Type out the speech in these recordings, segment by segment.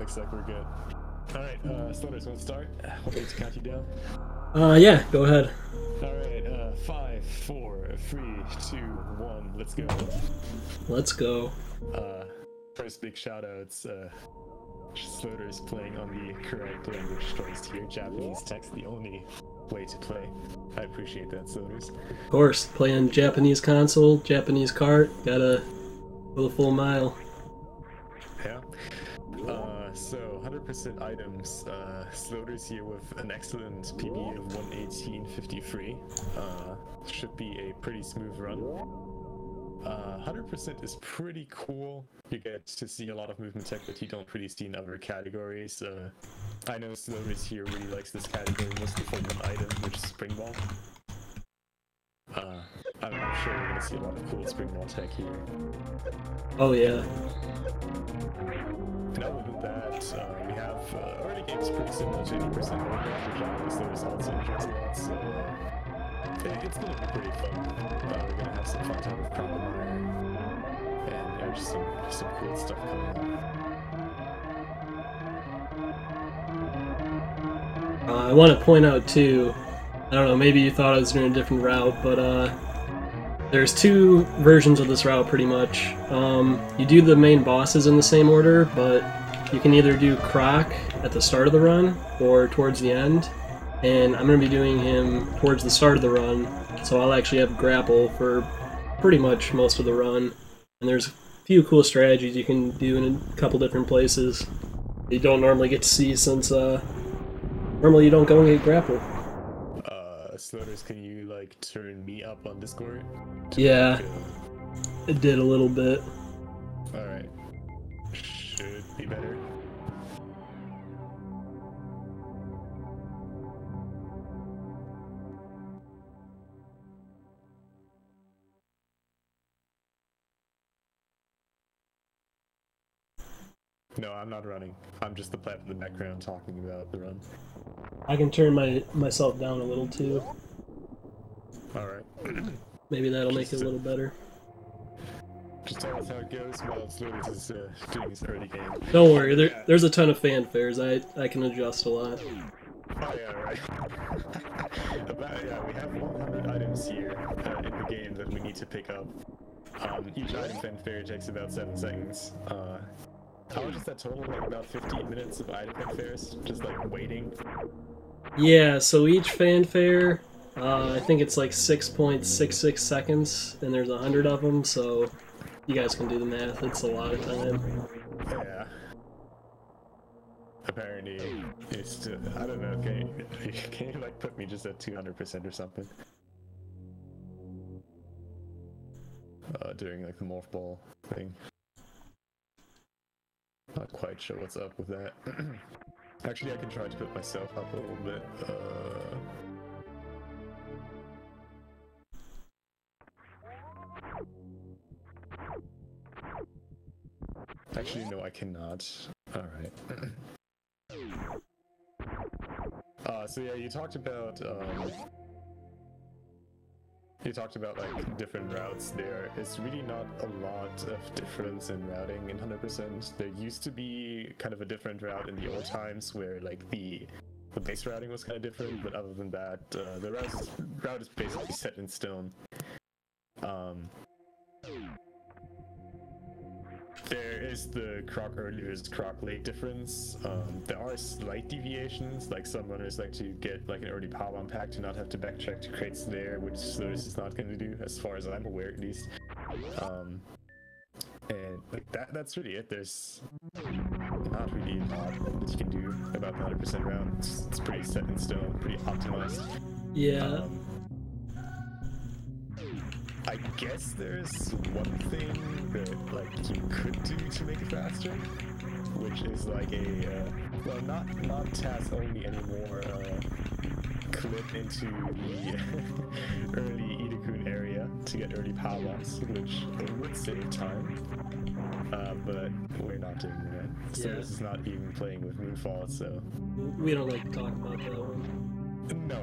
looks like we're good. Alright, Sloaters, want to start? I'll wait to count you down. Yeah, go ahead. Alright, 5, 4, 3, 2, 1, let's go. Let's go. First big shout outs, Sloaters playing on the correct language choice here. Japanese text, the only way to play. I appreciate that, Sloaters. Of course, playing Japanese console, Japanese cart, gotta go the full mile. Yeah. So 100% items. Sloaters here with an excellent PB of 118.53. Should be a pretty smooth run. 100% is pretty cool. You get to see a lot of movement tech that you don't really see in other categories. I know Sloaters here really likes this category mostly for one item, which is Spring Ball. I'm sure we're gonna see a lot of cool Spring Ball tech here. Oh yeah. And other than that, we have early games pretty similar to 80% which I Sloaters also enjoys a lot, so it's gonna be pretty fun. We're gonna have some fun time with Crocomire, and yeah, just some cool stuff coming up. I want to point out too, I don't know, maybe you thought I was doing a different route, but there's two versions of this route pretty much. You do the main bosses in the same order, but you can either do Croc at the start of the run or towards the end. And I'm going to be doing him towards the start of the run, so I'll actually have grapple for pretty much most of the run. And there's a few cool strategies you can do in a couple different places you don't normally get to see, since normally you don't go and get grapple. Sloaters, can you like turn me up on Discord? Yeah, it did a little bit. Alright. Should be better. No, I'm not running. I'm just the plat in the background talking about the run. I can turn myself down a little too. Alright. Maybe that'll make it a little better. Just tell us how it goes while Sloaters is doing his early game. Don't worry, there's a ton of fanfares. I can adjust a lot. Oh yeah, right. Yeah, we have 100 items here in the game that we need to pick up. Each item fanfare takes about 7 seconds. How much is that total? Like about 15 minutes of item fanfares? Just like waiting? Yeah, so each fanfare, I think it's like 6.66 seconds, and there's 100 of them, so you guys can do the math. It's a lot of time. Yeah. Apparently, it's I don't know, can you like put me just at 200% or something? During like the morph ball thing. Not quite sure what's up with that. Actually, I can try to put myself up a little bit. Actually, no, I cannot. Alright. So yeah, you talked about like different routes there. It's really not a lot of difference in routing in 100%. There used to be kind of a different route in the old times where like the base routing was kind of different, but other than that, the route is basically set in stone. There is the Croc early versus Croc late difference. There are slight deviations, like some runners like to get like an early power bomb pack to not have to backcheck to create snare, which Sloaters is not going to do, as far as I'm aware at least. And like that's really it. There's not really a lot that you can do about the 100% round. It's pretty set in stone, pretty optimized. Yeah. I guess there's one thing that like you could do to make it faster, which is like a well, not task only anymore. Clip into the early Idakun area to get early power bombs, which would save time. But we're not doing that. So this is not even playing with Moonfall, so we don't like to talk about that one. No,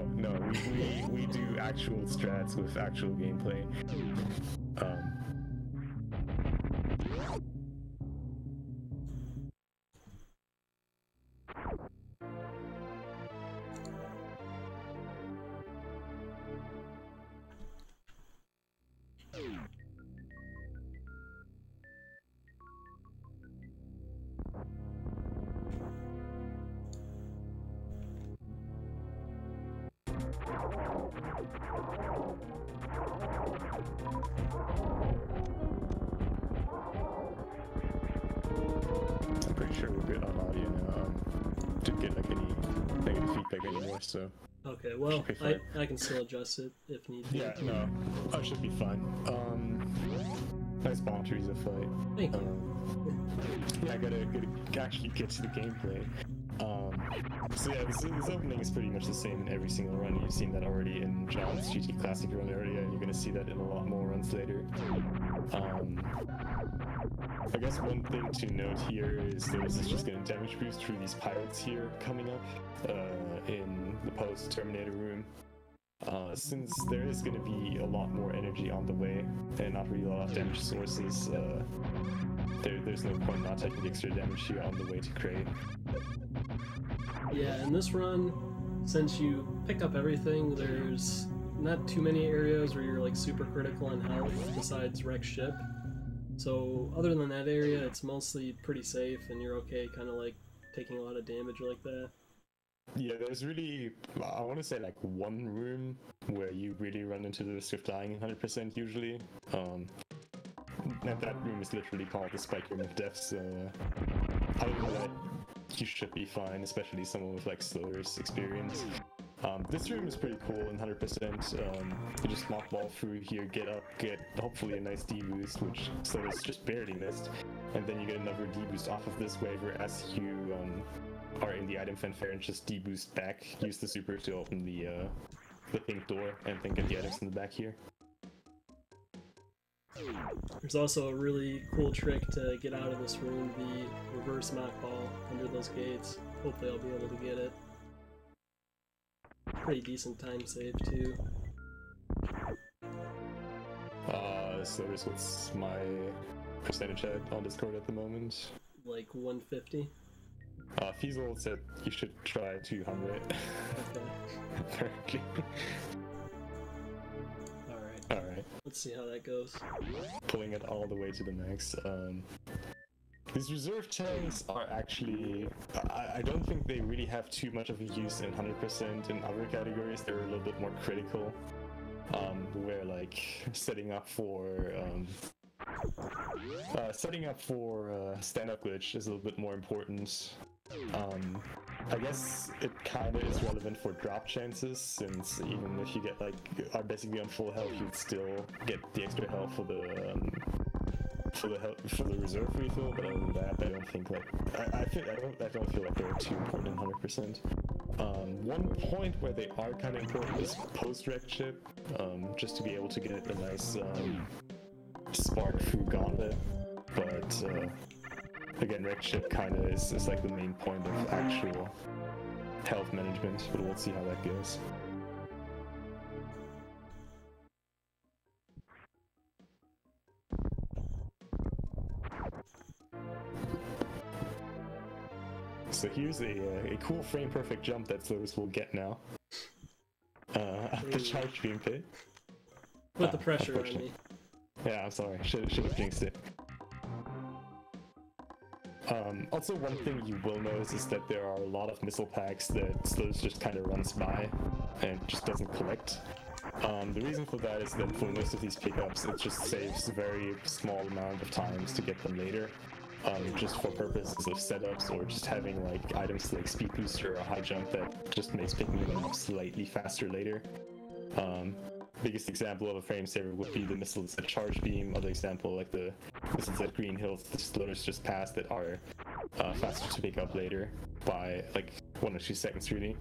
we do actual strats with actual gameplay. I'm pretty sure we're good on audio now. Didn't get like any negative feedback anymore, so. Okay, well, I can still adjust it if need be. Yeah, no, I should be fine. Nice boundaries of fight. Thank you. Yeah, I gotta actually get to the gameplay. So yeah, this opening is pretty much the same in every single run. You've seen that already in John's GT Classic run earlier, and you're gonna see that in a lot more runs later. I guess one thing to note here is there's just gonna damage boost through these pirates here coming up in the post-Terminator room. Since there is going to be a lot more energy on the way and not really a lot of damage sources, there's no point not taking the extra damage here on the way to Cray. Yeah, in this run, since you pick up everything, there's not too many areas where you're like super critical on health besides wreck ship. So other than that area, it's mostly pretty safe and you're okay kind of like taking a lot of damage like that. Yeah, there's really, I want to say like one room where you really run into the risk of dying 100% usually. And that room is literally called the Spike Room of Death, so other than that, you should be fine, especially someone with like sloaters experience. This room is pretty cool and 100%. You just mockball through here, get up, get hopefully a nice D-boost, which sloaters just barely missed, and then you get another D-boost off of this waiver as you are in the item fanfare and just D-boost back, use the super to open the pink door, and then get the items in the back here. There's also a really cool trick to get out of this room, the reverse mockball under those gates. Hopefully I'll be able to get it. Pretty decent time save too. Sloaters, what's my percentage on Discord at the moment? Like 150. Fiesel said you should try 200. Okay. Alright. Let's see how that goes. Pulling it all the way to the max. These reserve tanks are actually, I don't think they really have too much of a use in 100%. In other categories, they're a little bit more critical. Where like setting up for stand-up glitch is a little bit more important. I guess it kind of is relevant for drop chances, since even if you get like are basically on full health, you'd still get the extra health for the reserve refill. But other than that, I don't think like I don't feel like they're too important in 100%. One point where they are kind of important is post-wreck chip, just to be able to get a nice spark through Gauntlet, but again, wreck chip kind of is like the main point of actual health management, but we'll see how that goes. So here's a cool frame-perfect jump that sloaters will get now. The charge beam pit. Put the pressure on me. Yeah, I'm sorry. Should have jinxed it. Also, one thing you will notice is that there are a lot of missile packs that sloaters just kind of runs by and just doesn't collect. The reason for that is that for most of these pickups, it just saves a very small amount of times to get them later. Just for purposes of setups, or just having like items like speed booster or high jump that just makes picking them up slightly faster later. Biggest example of a frame saver would be the missiles at charge beam. Other example, like the missiles at Green Hills, the sloaters just passed that are faster to pick up later by like 1 or 2 seconds really.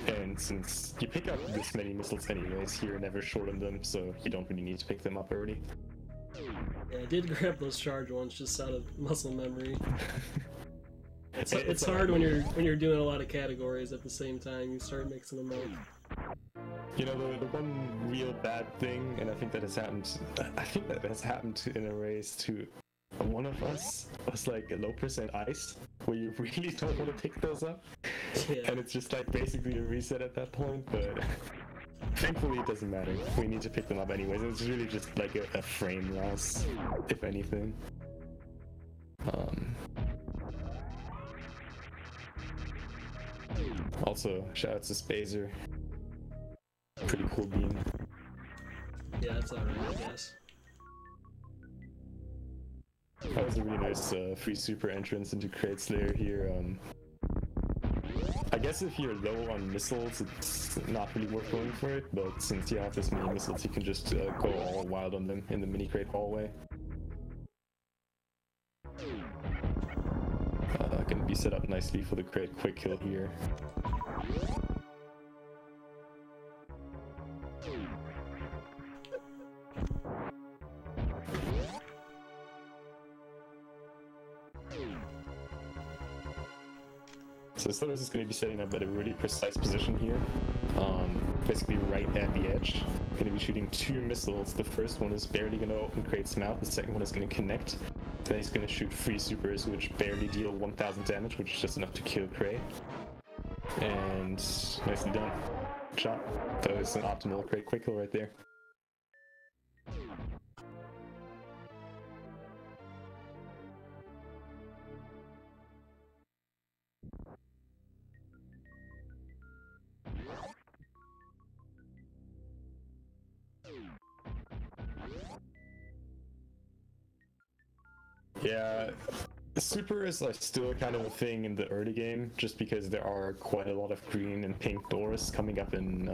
And since you pick up this many missiles anyways, here never shorten them, so you don't really need to pick them up early. Yeah, I did grab those charge ones just out of muscle memory. It's hard when you're doing a lot of categories at the same time. You start mixing them up. You know, the one real bad thing, and I think that has happened in a race to one of us, was like a low percent ice, where you really don't want to pick those up. Yeah. And it's just like basically a reset at that point, but thankfully it doesn't matter. We need to pick them up anyways. It's really just like a frame loss, if anything. Also, shout out to Spazer. Pretty cool beam. Yeah, that's alright, I guess. That was a really nice free super entrance into Crate Slayer here. I guess if you're low on missiles, it's not really worth going for it, but since you have this many missiles, you can just go all wild on them in the mini crate hallway. Gonna be set up nicely for the crate quick kill here. So Sloaters is going to be setting up at a really precise position here, basically right at the edge. Going to be shooting 2 missiles. The first one is barely going to open Crate's mouth, the second one is going to connect. Then he's going to shoot 3 supers, which barely deal 1000 damage, which is just enough to kill Crate. And nicely done. Good shot. That was an optimal Crate quick kill right there. Yeah, supers are still kind of a thing in the early game, just because there are quite a lot of green and pink doors coming up in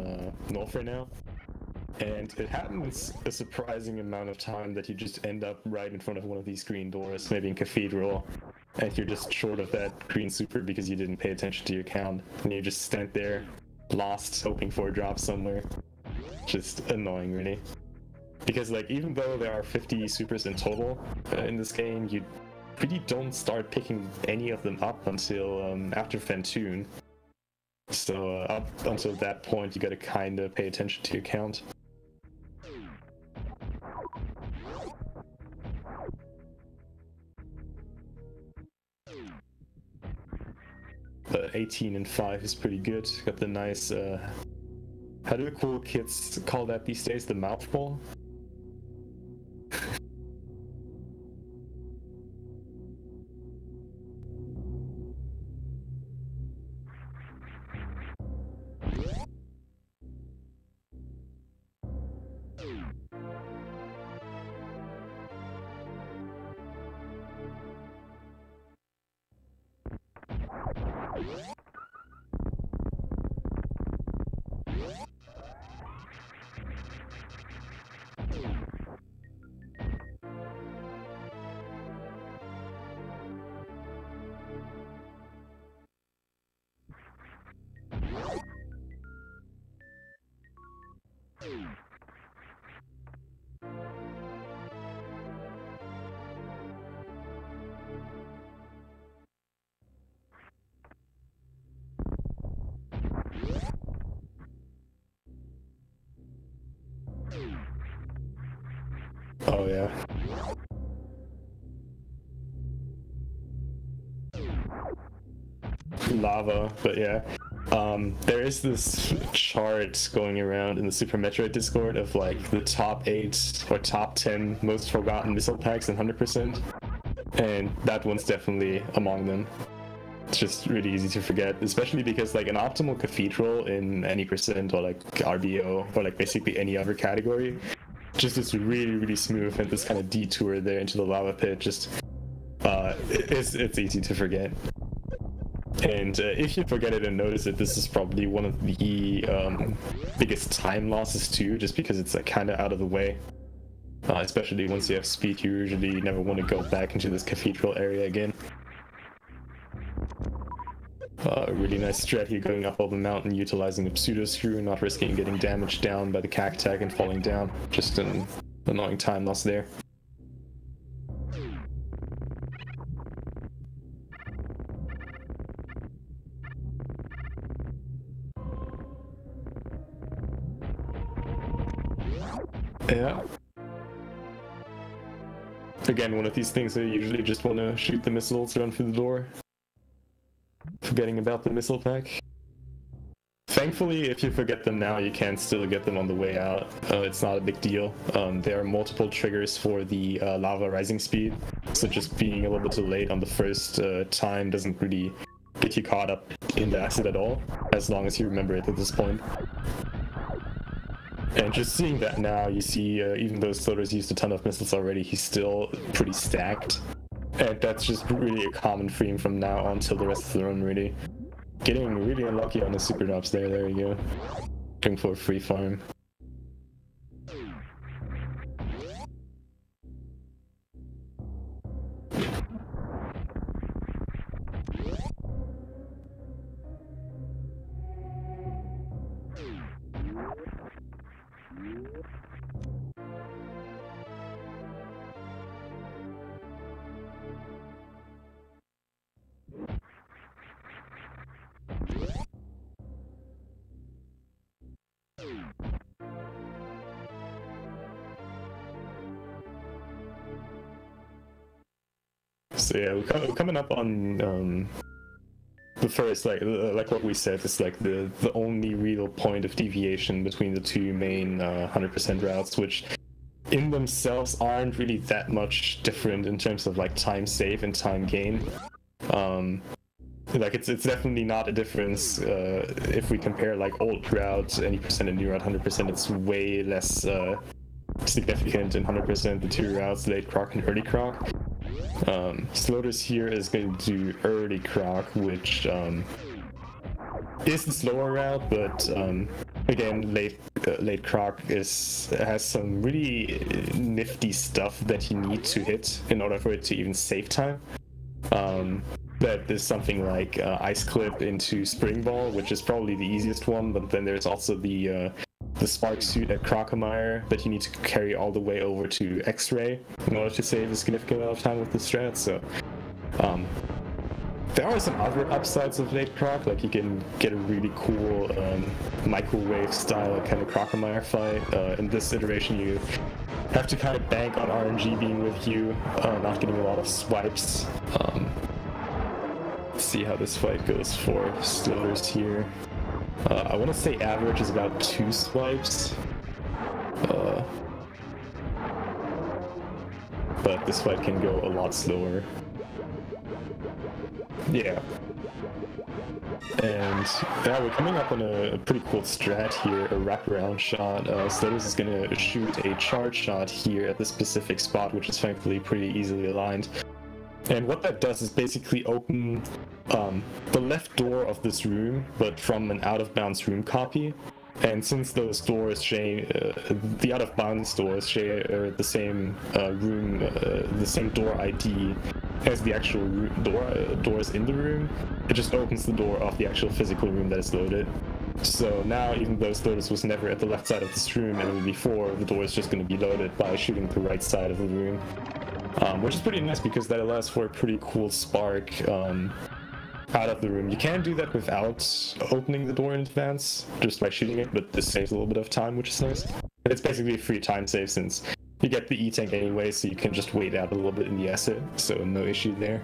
North right now. And it happens a surprising amount of time that you just end up right in front of one of these green doors, maybe in Cathedral, and you're just short of that green super because you didn't pay attention to your count. And you just stand there, lost, hoping for a drop somewhere. Just annoying, really. Because, like, even though there are 50 supers in total in this game, you really don't start picking any of them up until after Fentoon. So up until that point, you gotta kind of pay attention to your count. 18 and 5 is pretty good. Got the nice, how do the cool kids call that these days? The mouth ball? Oh yeah. Lava, but yeah. There is this chart going around in the Super Metroid Discord of like the top 8 or top 10 most forgotten missile packs in 100%, and that one's definitely among them. It's just really easy to forget, especially because like an optimal cathedral in any percent or like RBO or like basically any other category, just is really smooth, and this kind of detour there into the lava pit just it's easy to forget. And if you forget it and notice it, this is probably one of the biggest time losses too, just because it's like kind of out of the way. Especially once you have speed, you usually never want to go back into this cathedral area again. Really nice strat here, going up all the mountain, utilizing a pseudo screw, not risking getting damaged down by the cactac and falling down. Just an annoying time loss there. Yeah. Again, one of these things I usually just want to shoot the missiles, run through the door. Forgetting about the missile pack. Thankfully, if you forget them now, you can still get them on the way out. It's not a big deal. There are multiple triggers for the lava rising speed, so just being a little bit too late on the first time doesn't really get you caught up in the acid at all, as long as you remember it at this point. And just seeing that now, you see, even though Sloaters used a ton of missiles already, he's still pretty stacked. And that's just really a common theme from now on till the rest of the run, really. Getting really unlucky on the super drops there, there you go. Going for a free farm. So yeah, we're coming up on the first, like what we said, is like the only real point of deviation between the two main 100% routes, which in themselves aren't really that much different in terms of like time save and time gain. Like it's definitely not a difference if we compare like old routes, any percent, and new route 100%. It's way less significant in 100% the two routes, late croc and early croc. Sloaters here is going to do early croc, which is the slower route, but again, late croc has some really nifty stuff that you need to hit in order for it to even save time. That is something like ice clip into spring ball, which is probably the easiest one, but then there's also the spark suit at Crocomire that you need to carry all the way over to X-ray in order to save a significant amount of time with the strat. So there are some other upsides of late croc, like you can get a really cool microwave style kind of Crocomire fight. In this iteration you have to kind of bank on RNG being with you, not getting a lot of swipes. Let's see how this fight goes for Sloaters here. I want to say average is about 2 swipes. But this fight can go a lot slower. Yeah. And yeah, we're coming up on a pretty cool strat here, a wraparound shot. Sloaters is going to shoot a charge shot here at this specific spot, which is thankfully pretty easily aligned. And what that does is basically open the left door of this room, but from an out-of-bounds room copy. And since those doors share, the out-of-bounds doors share the same room, the same door ID as the actual doors in the room, it just opens the door of the actual physical room that is loaded. So now, even though Sloaters was never at the left side of this room and before, the door is just going to be loaded by shooting the right side of the room. Which is pretty nice because that allows for a pretty cool spark out of the room. You can do that without opening the door in advance, just by shooting it, but this saves a little bit of time, which is nice. And it's basically a free time save since you get the E-tank anyway, so you can just wait out a little bit in the asset, so no issue there.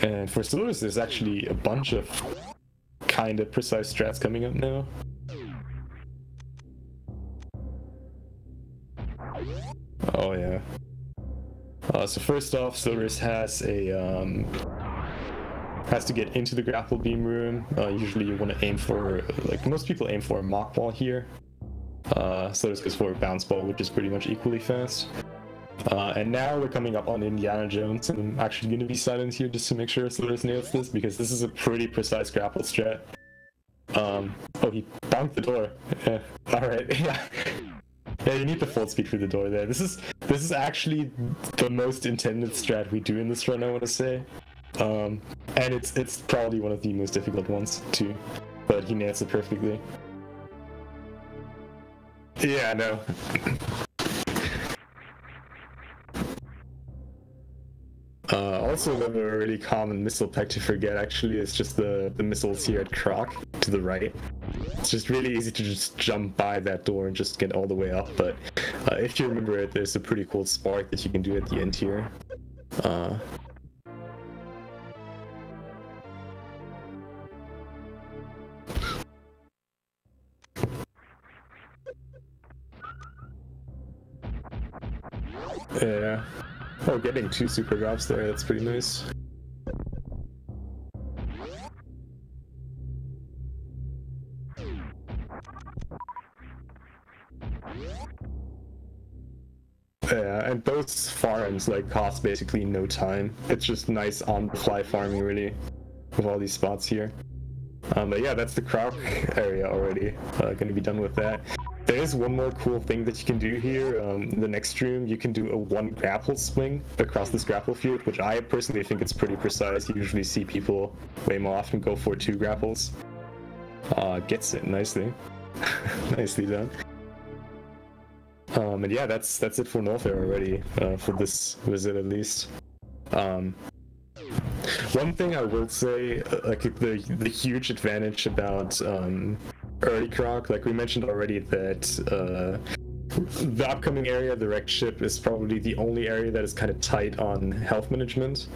And for Sloaters, there's actually a bunch of kind of precise strats coming up now. Oh yeah. So first off, Sloaters has to get into the grapple beam room. Usually you want to aim for, like most people aim for a mock ball here. Sloaters goes for a bounce ball, which is pretty much equally fast. And now we're coming up on Indiana Jones, and I'm actually going to be silent here just to make sure Sloaters nails this, because this is a pretty precise grapple strat. Oh, he bounced the door. Yeah. Alright, yeah. Yeah, you need the full speed through the door there. This is actually the most intended strat we do in this run, I want to say. And it's probably one of the most difficult ones too, but he nails it perfectly. Yeah, I know. Also, another really common missile pack to forget actually is just the missiles here at Croc to the right. It's just really easy to just jump by that door and just get all the way up, but if you remember it, there's a pretty cool spark that you can do at the end here. Yeah. Oh, getting 2 super drops there, that's pretty nice. Yeah, and those farms like cost basically no time. It's just nice on-the-fly farming, really, with all these spots here. But yeah, that's the Croc area already. Gonna be done with that. There is one more cool thing that you can do here. In the next room, you can do a 1 grapple swing across this grapple field, which I personally think it's pretty precise. You usually see people way more often go for 2 grapples. Gets it nicely. Nicely done. And yeah, that's it for Norfair already, for this visit at least. One thing I will say, like the huge advantage about early Croc, like we mentioned already, that the upcoming area, the wrecked ship, is probably the only area that is kind of tight on health management.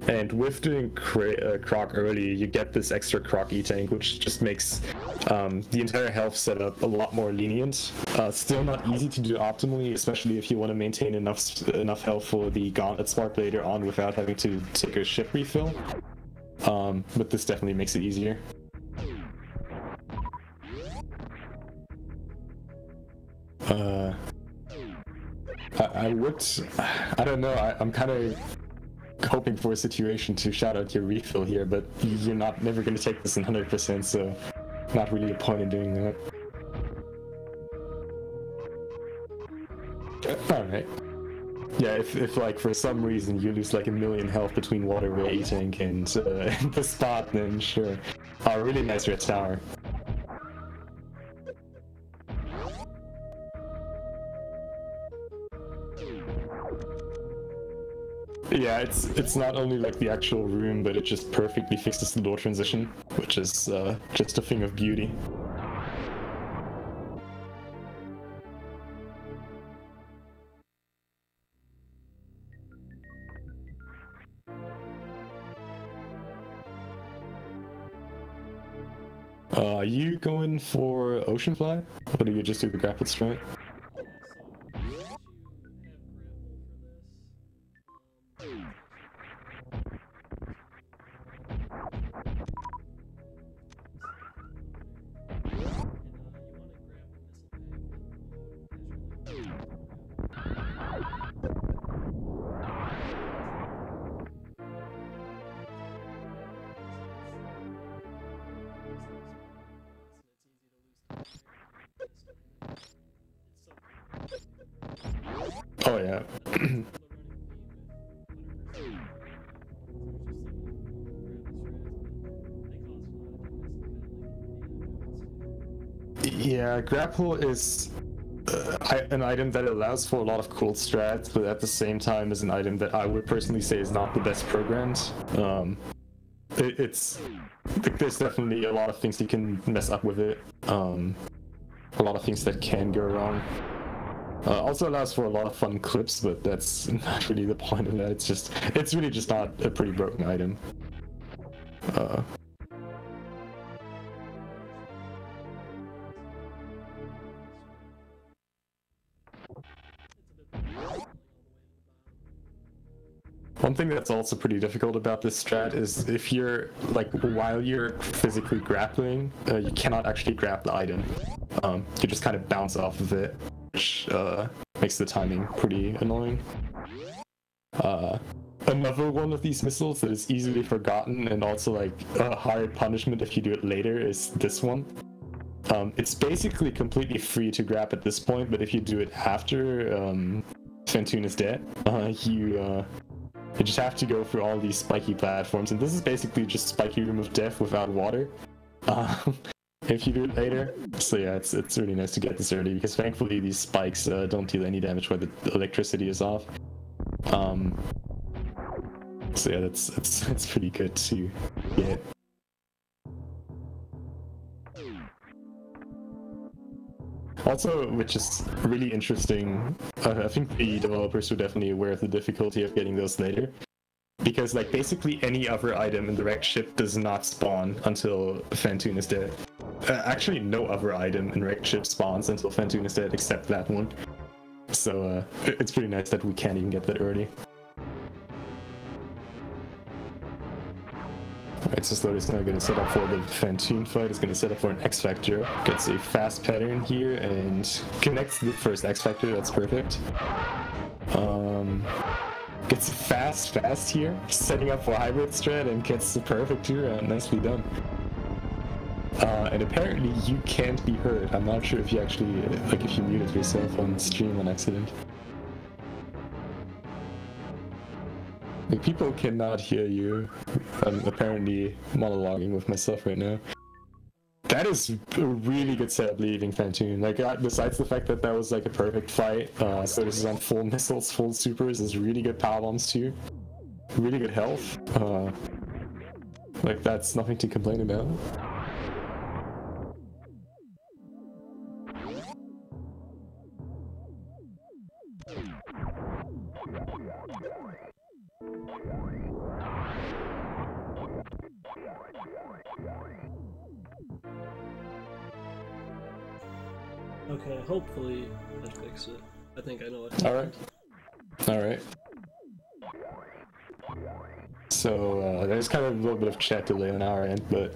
And with doing Croc early, you get this extra Croc E-Tank, which just makes the entire health setup a lot more lenient. Still not easy to do optimally, especially if you want to maintain enough health for the Gauntlet spark later on without having to take a ship refill. But this definitely makes it easier. I don't know, I'm kind of hoping for a situation to shout out your refill here, but you're never going to take this in 100%, so not really a point in doing that. Alright. Yeah, if like for some reason you lose like 1,000,000 health between waterway E-Tank and the spot, then sure. Oh, really nice red tower. Yeah, it's not only like the actual room, but it just perfectly fixes the door transition, which is just a thing of beauty. Are you going for Ocean Fly, or do you just do the grapple strike? Oh yeah. Yeah, grapple is an item that allows for a lot of cool strats, but at the same time is an item that I would personally say is not the best programmed. There's definitely a lot of things you can mess up with it. A lot of things that can go wrong. Also allows for a lot of fun clips, but that's not really the point of that. It's really just not a pretty broken item. One thing that's also pretty difficult about this strat is if you're, like, while you're physically grappling, you cannot actually grab the item. You just kind of bounce off of it, which makes the timing pretty annoying. Another one of these missiles that is easily forgotten and also like a hard punishment if you do it later is this one. It's basically completely free to grab at this point, but if you do it after Phantoon is dead, you just have to go through all these spiky platforms, and this is basically just Spiky Room of Death without water. If you do it later. So yeah, it's really nice to get this early, because thankfully these spikes don't deal any damage when the electricity is off. So yeah, it's pretty good to get. Also, which is really interesting, I think the developers were definitely aware of the difficulty of getting those later. Because, like, basically any other item in the wrecked ship does not spawn until Phantoon is dead. Actually, no other item in wrecked ship spawns until Phantoon is dead, except that one. So, it's pretty nice that we can't even get that early. Alright, so Sloat is now going to set up for the Phantoon fight. It's going to set up for an X Factor. Gets a fast pattern here and connects the first X Factor. That's perfect. Gets fast here, setting up for hybrid strat and gets the perfect 2-round. Nicely done. And apparently you can't be heard. I'm not sure if you actually, like, if you muted yourself on stream on accident. Like, people cannot hear you. I'm apparently monologuing with myself right now. That is a really good setup leaving Phantoon. Like, besides the fact that that was like a perfect fight, so this is on full missiles, full supers, is really good power bombs too. Really good health. Like, that's nothing to complain about. Okay, hopefully that fixed it. I think I know what happened. Alright. So, there's kind of a little bit of chat delay on our end, but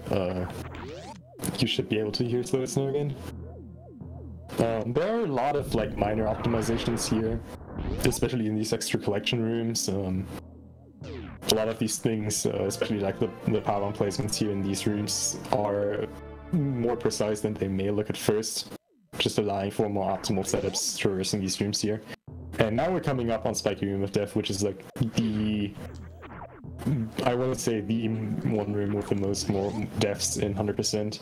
you should be able to hear Slow Snow again. There are a lot of like minor optimizations here, especially in these extra collection rooms. A lot of these things, especially like the power bomb placements here in these rooms, are more precise than they may look at first, just allowing for more optimal setups traversing these rooms here. And now we're coming up on Spiky Room of Death, which is like I want to say the one room with the most more deaths in 100%.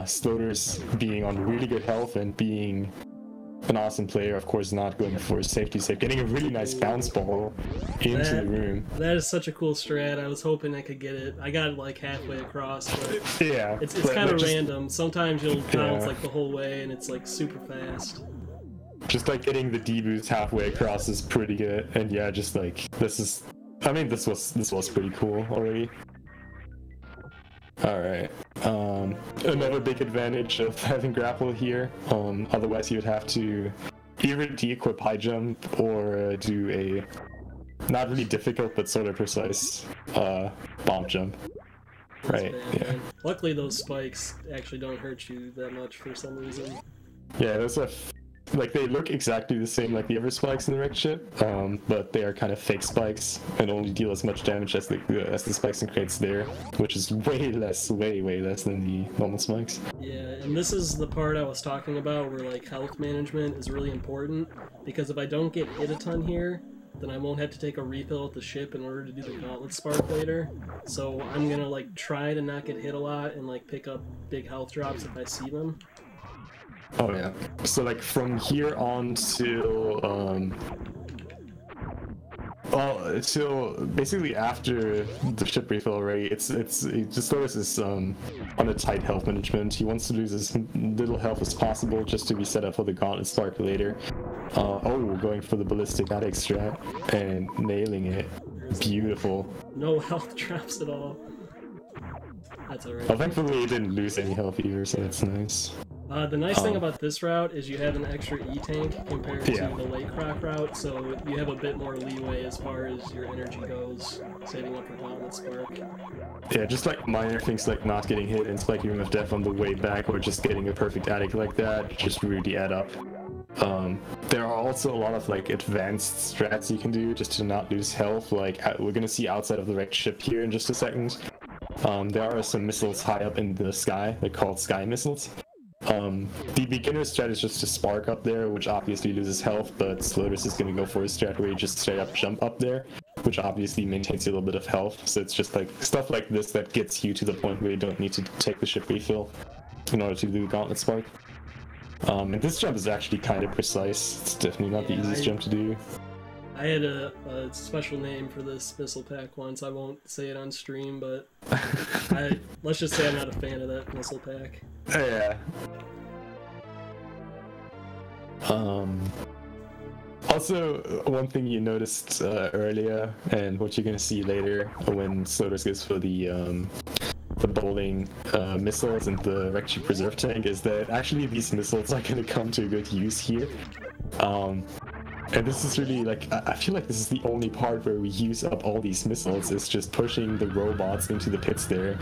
Sloaters being on really good health and being an awesome player, of course, not going for a safety save, getting a really nice bounce ball into the room. That is such a cool strat. I was hoping I could get it. I got it like halfway across, but yeah, it's kind of random. Sometimes you'll bounce like the whole way and it's like super fast. Just like getting the D-boost halfway across is pretty good, and yeah, just like this was pretty cool already. Alright, another big advantage of having grapple here, otherwise you would have to either de-equip high jump or do a not really difficult but sort of precise bomb jump. Right, yeah. Luckily those spikes actually don't hurt you that much for some reason. Yeah, those are like, they look exactly the same like the other spikes in the wrecked ship, but they are kind of fake spikes and only deal as much damage as the spikes and crates there, which is way less than the normal spikes. Yeah, and this is the part I was talking about where like health management is really important, because if I don't get hit a ton here, then I won't have to take a refill at the ship in order to do the Gauntlet spark later. So I'm gonna like try to not get hit a lot and like pick up big health drops if I see them. Oh yeah. So like from here on till till basically after the ship refill rate, it just notices on a tight health management. He wants to lose as little health as possible just to be set up for the Gauntlet spark later. Going for the ballistic attic strat and nailing it. Beautiful. No health drops at all. That's alright. Oh, thankfully he didn't lose any health either, so that's nice. The nice thing about this route is you have an extra E-tank compared to the late Croc route, so you have a bit more leeway as far as your energy goes, saving up for Gauntlet Spark. Yeah, just like minor things like not getting hit in Spiky Room of Death on the way back, or just getting a perfect attic like that, just really add up. There are also a lot of like advanced strats you can do just to not lose health, like we're gonna see outside of the wrecked ship here in just a second. There are some missiles high up in the sky, they're called sky missiles. The beginner strat is just to spark up there, which obviously loses health, but Sloaters is going to go for a strat where you just straight up jump up there, which obviously maintains you a little bit of health. So it's just like stuff like this that gets you to the point where you don't need to take the ship refill in order to do Gauntlet Spark. And this jump is actually kind of precise. It's definitely not the easiest jump to do. I had a special name for this missile pack once. I won't say it on stream, but let's just say I'm not a fan of that missile pack. Yeah. Also, one thing you noticed earlier, and what you're gonna see later when Sloaters goes for the bowling missiles and the wrecked ship reserve tank, is that actually these missiles are gonna come to good use here. And this is really like, I feel like this is the only part where we use up all these missiles, is just pushing the robots into the pits there.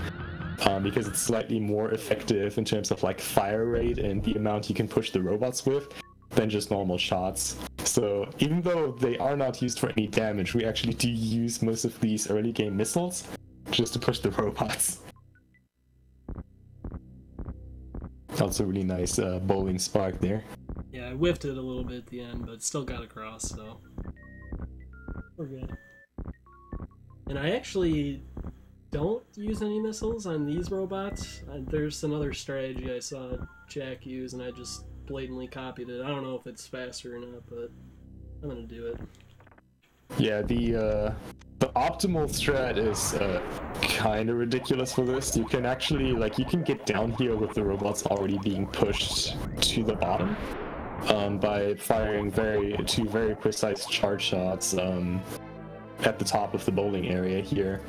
Because it's slightly more effective in terms of like fire rate and the amount you can push the robots with than just normal shots. So even though they are not used for any damage, we actually do use most of these early game missiles just to push the robots. Also really nice bowling spark there. Yeah, I whiffed it a little bit at the end, but still got across, so we're good. And I actually don't use any missiles on these robots. There's another strategy I saw Jack use, and I just blatantly copied it. I don't know if it's faster or not, but I'm gonna do it. Yeah, the optimal strat is kind of ridiculous for this. You can actually, like, you can get down here with the robots already being pushed to the bottom by firing two very precise charge shots at the top of the bowling area here.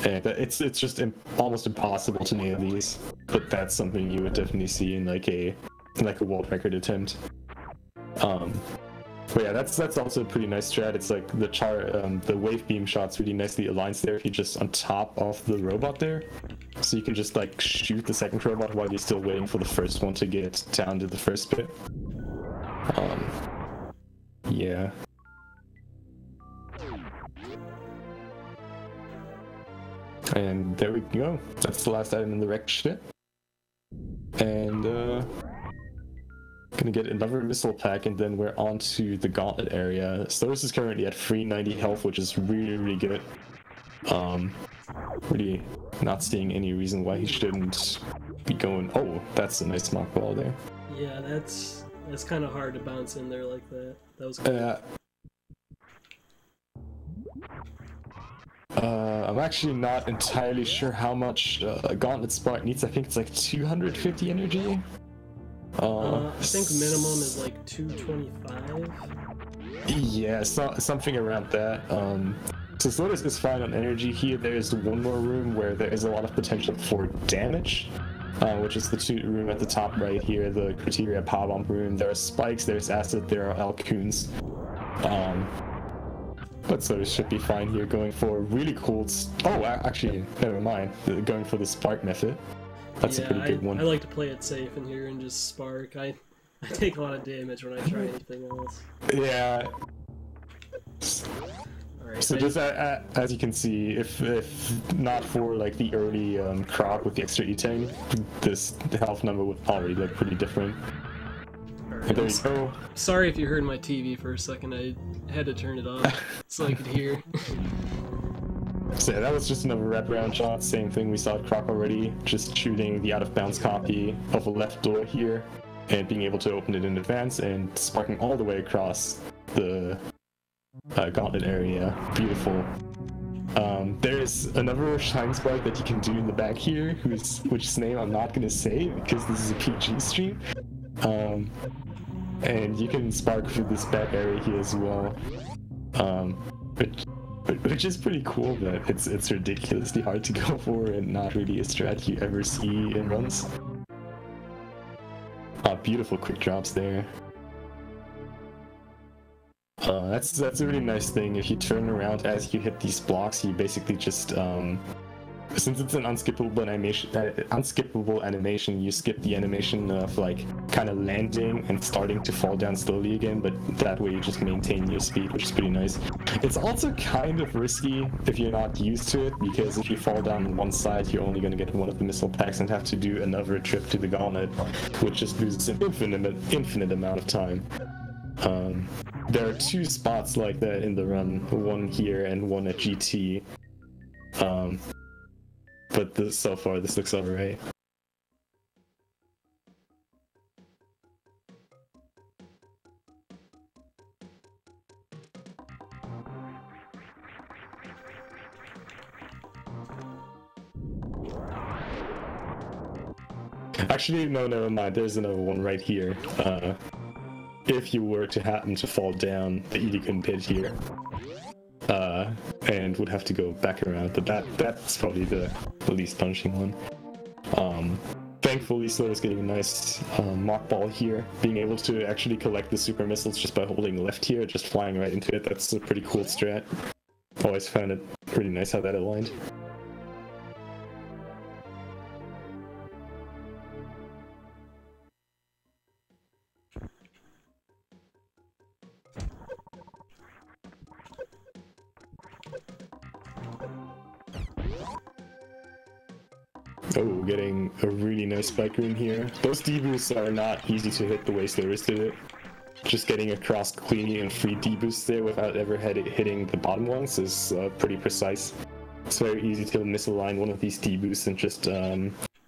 And it's just almost impossible to nail these, but that's something you would definitely see in like a world record attempt. But yeah, that's also a pretty nice strat. It's like the wave beam shot's really nicely aligns there if you're just on top of the robot there. So you can just like shoot the second robot while you're still waiting for the first one to get down to the first bit. Yeah. And there we go. That's the last item in the wrecked ship. And gonna get another missile pack, and then we're on to the Gauntlet area. Sloaters is currently at 390 health, which is really, really good. Really not seeing any reason why he shouldn't be going. Oh, that's a nice mock ball there. Yeah, that's kind of hard to bounce in there like that. That was cool. I'm actually not entirely sure how much Gauntlet Spark needs. I think it's like 250 energy. I think minimum is like 225. Yeah, something around that. So Sloaters is fine on energy here. There's one more room where there is a lot of potential for damage, which is the room at the top right here, the Criteria Power Bomb room. There are spikes, there's acid, there are alcoons. But Sloaters should be fine here, going for really cool. Oh, actually, never mind. Going for the spark method. That's a pretty good one. I like to play it safe in here and just spark. I take a lot of damage when I try anything else. Yeah. Alright, so just as you can see, if not for like the early Croc with the extra eating, this health number would already look pretty different. Right, there you go. Sorry if you heard my TV for a second. I had to turn it off so I could hear. So yeah, that was just another wraparound shot. Same thing we saw at Croc already. Just shooting the out-of-bounds copy of a left door here, and being able to open it in advance and sparking all the way across the Gauntlet area. Beautiful. There's another shine spark that you can do in the back here, which name I'm not going to say because this is a PG stream. And you can spark through this back area here as well. Which is pretty cool, but it's ridiculously hard to go for and not really a strat you ever see in runs. Beautiful quick drops there. That's a really nice thing. If you turn around as you hit these blocks, you basically just since it's an unskippable animation, you skip the animation of like kind of landing and starting to fall down slowly again, but that way you just maintain your speed, which is pretty nice. It's also kind of risky if you're not used to it, because if you fall down on one side, you're only going to get one of the missile packs and have to do another trip to the Gauntlet, which just loses an infinite amount of time. There are two spots like that in the run, one here and one at GT. But so far, this looks alright. Actually, no, never mind. There's another one right here. If you were to happen to fall down the Edicum pit here, and would have to go back around, but that's probably the least punishing one. Thankfully, Sloaters getting a nice mock ball here, being able to actually collect the super missiles just by holding left here, just flying right into it. That's a pretty cool strat. Always found it pretty nice how that aligned. Oh, getting a really nice spike rune here. Those D-boosts are not easy to hit the way Sloaters did it. Just getting across cleanly and free D-boosts there without ever hitting the bottom ones is pretty precise. It's very easy to misalign one of these D-boosts and just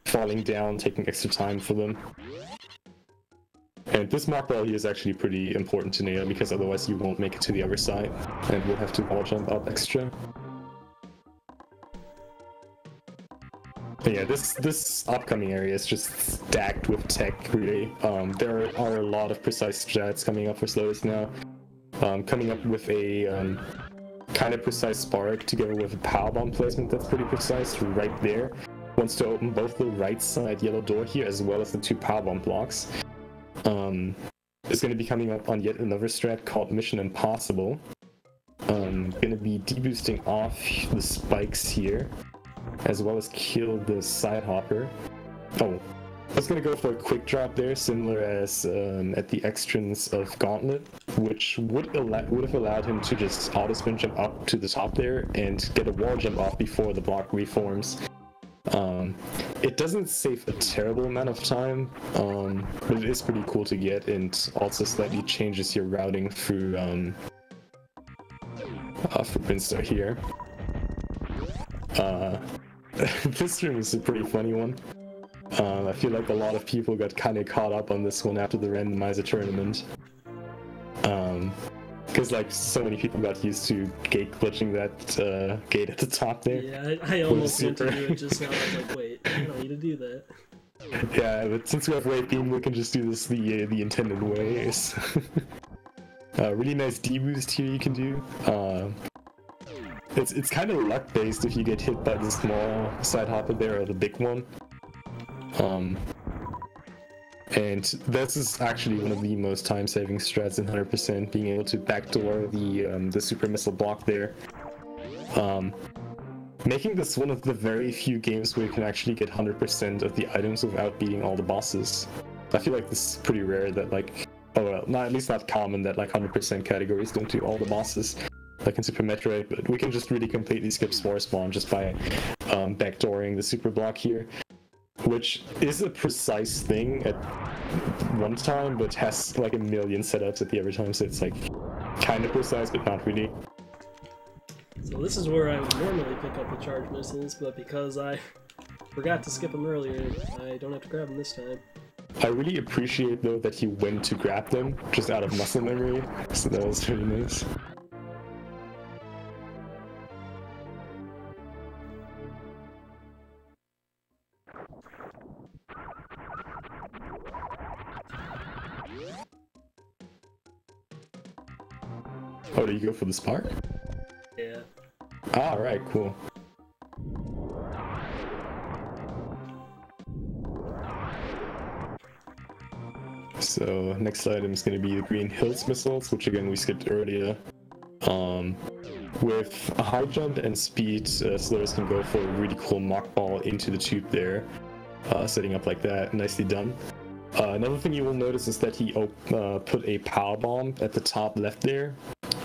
falling down, taking extra time for them. And this mark ball here is actually pretty important to nail because otherwise you won't make it to the other side and we'll have to wall jump up extra. But yeah, this upcoming area is just stacked with tech, really. There are a lot of precise strats coming up for Sloaters now. Coming up with a kind of precise spark together with a power bomb placement that's pretty precise right there. Wants to open both the right side yellow door here as well as the 2 power bomb blocks. It's going to be coming up on yet another strat called Mission Impossible. Going to be deboosting off the spikes here, as well as kill the side hopper. Oh, I was going to go for a quick drop there, similar as at the extrins of Gauntlet, which would have allowed him to just auto spin jump up to the top there and get a wall jump off before the block reforms. It doesn't save a terrible amount of time, but it is pretty cool to get, and also slightly changes your routing through for Pinstar here. This room is a pretty funny one. I feel like a lot of people got kind of caught up on this one after the randomizer tournament. Because like so many people got used to gate glitching that gate at the top there. Yeah, I almost went to do it just now. I was like, wait, I don't need to do that. Yeah, but since we have wave beam, we can just do this the intended ways. Really nice D-boost here you can do. It's kind of luck based if you get hit by the small side hopper there or the big one. And this is actually one of the most time-saving strats in 100%, being able to backdoor the super missile block there. Making this one of the very few games where you can actually get 100% of the items without beating all the bosses. I feel like this is pretty rare that like, oh well, not at least not common that like 100% categories don't do all the bosses, like in Super Metroid, but we can just really completely skip Spore Spawn just by backdooring the super block here. Which is a precise thing at one time, but has like a million setups at the other time, so it's like kind of precise, but not really. So this is where I would normally pick up the charge missiles, but because I forgot to skip them earlier, I don't have to grab them this time. I really appreciate though that he went to grab them just out of muscle memory, so that was really nice. Oh, do you go for the spark? Yeah. Alright, cool. So, next item is going to be the Green Hills missiles, which again we skipped earlier. With a high jump and speed, Sloaters can go for a really cool mock ball into the tube there. Setting up like that, nicely done. Another thing you will notice is that he put a power bomb at the top left there,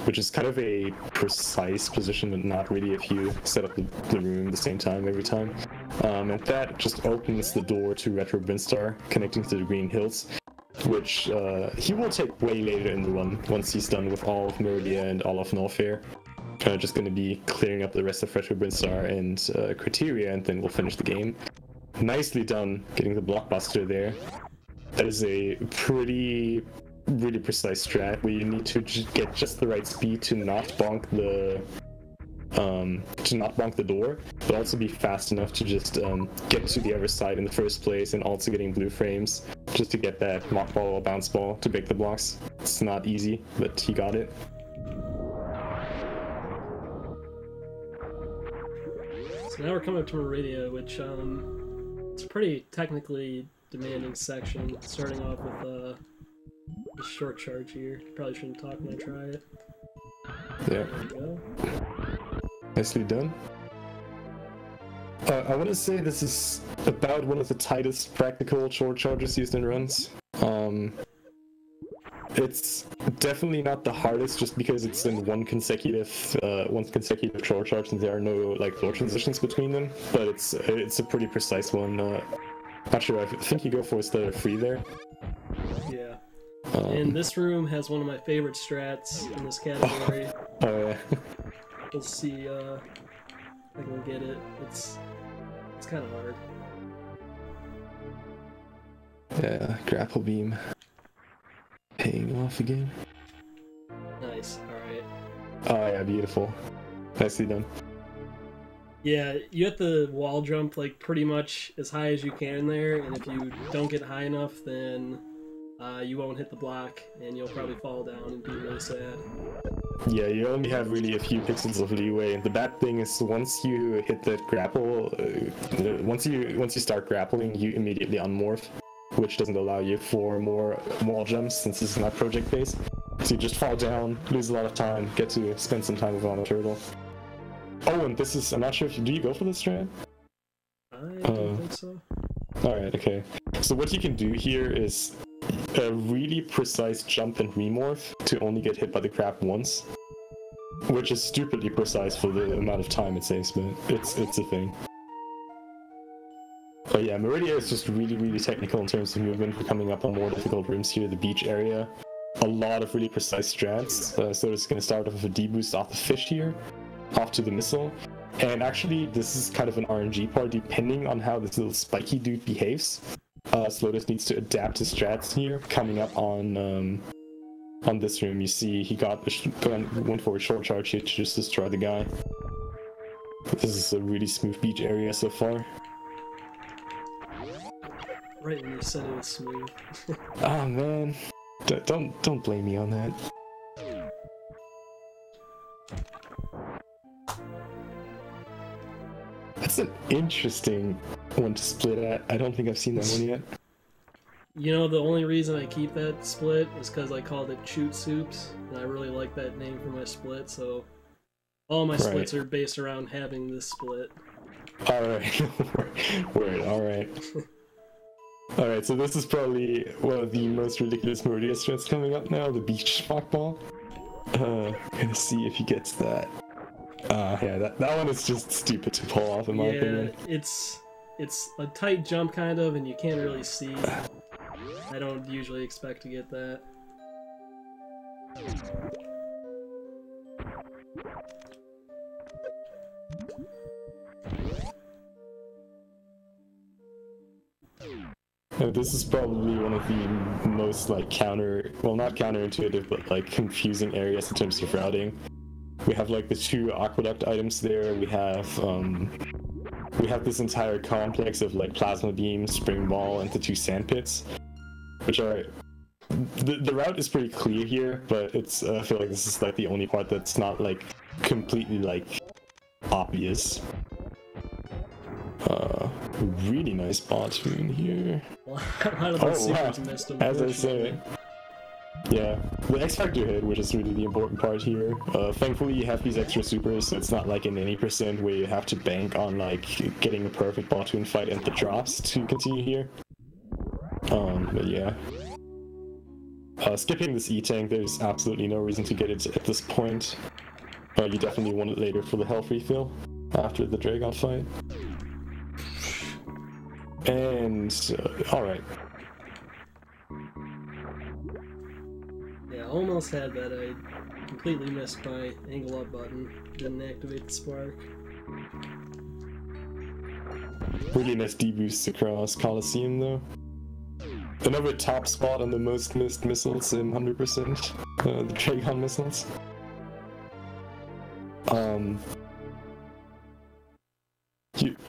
which is kind of a precise position, but not really if you set up the room at the same time every time. And that just opens the door to Retro Brinstar, connecting to the Green Hills, which he will take way later in the run, once he's done with all of Maridia and all of Norfair. Just going to be clearing up the rest of Retro Brinstar and Criteria, and then we'll finish the game. Nicely done, getting the blockbuster there. That is a really precise strat where you need to get just the right speed to not bonk the door, but also be fast enough to just get to the other side in the first place, and also getting blue frames just to get that mock ball or bounce ball to break the blocks. It's not easy, but he got it. So now we're coming up to Maridia, which it's a pretty technically demanding section, starting off with a short charge here. Probably shouldn't talk when I try it. Yeah. There we go. Nicely done. I want to say this is about one of the tightest practical short charges used in runs. It's definitely not the hardest, just because it's in one consecutive short charge, and there are no like floor transitions between them. But it's a pretty precise one. Not sure. I think you go for a stutter free there. Yeah. And this room has one of my favorite strats in this category. Oh yeah. We'll see if I can get it. It's kind of hard. Yeah, grapple beam. Paying off again. Nice, alright. Oh yeah, beautiful. Nicely done. Yeah, you have to wall jump like pretty much as high as you can there, and if you don't get high enough, then you won't hit the block, and you'll probably fall down and be really sad. Yeah, you only have really a few pixels of leeway, and the bad thing is once you hit that grapple, once you start grappling, you immediately unmorph, which doesn't allow you for more wall jumps since this is not project based. So you just fall down, lose a lot of time, get to spend some time with on a turtle. Oh, and this is, I'm not sure if do you go for this strat? I don't think so. Alright, okay. So what you can do here is a really precise jump and remorph to only get hit by the crab once, which is stupidly precise for the amount of time it saves, but it's a thing. But yeah, Maridia is just really technical in terms of movement. We're coming up on more difficult rooms here, the beach area. A lot of really precise strats. So it's going to start off with a D-boost off the fish here, off to the missile. And actually, this is kind of an RNG part, depending on how this little spiky dude behaves. Sloaters needs to adapt his strats here. Coming up on this room, you see he went for a short charge here to just destroy the guy. This is a really smooth beach area so far. Right when you said it was smooth. Oh man, don't blame me on that. That's an interesting one to split at. I don't think I've seen that one yet. You know, the only reason I keep that split is because I called it Choot Soups, and I really like that name for my split, so all my splits are based around having this split. Alright, word, alright. Alright, so this is probably one of the most ridiculous Maridia strats coming up now, the beach mockball. Gonna see if he gets that. Yeah, that one is just stupid to pull off in my opinion. It's a tight jump kind of, and you can't really see. I don't usually expect to get that. This is probably one of the most like not counterintuitive, but like confusing areas in terms of routing. We have like the two aqueduct items there. We have this entire complex of like plasma beam, spring ball, and the two sand pits, which are the route is pretty clear here, but it's I feel like this is like the only part that's not like completely like obvious. Really nice bot in here. As I say. Yeah, the X Factor hit, which is really the important part here. Thankfully you have these extra supers, so it's not like in any percent where you have to bank on like getting a perfect bot fight and the drops to continue here. But yeah. Skipping this E-Tank, there's absolutely no reason to get it at this point. You definitely want it later for the health refill, after the Dragon fight. And, alright. Yeah, almost had that. I completely missed my angle up button. Didn't activate the spark. Really nice D-boosts across Coliseum though. Another top spot on the most missed missiles in 100%. The Dragon missiles.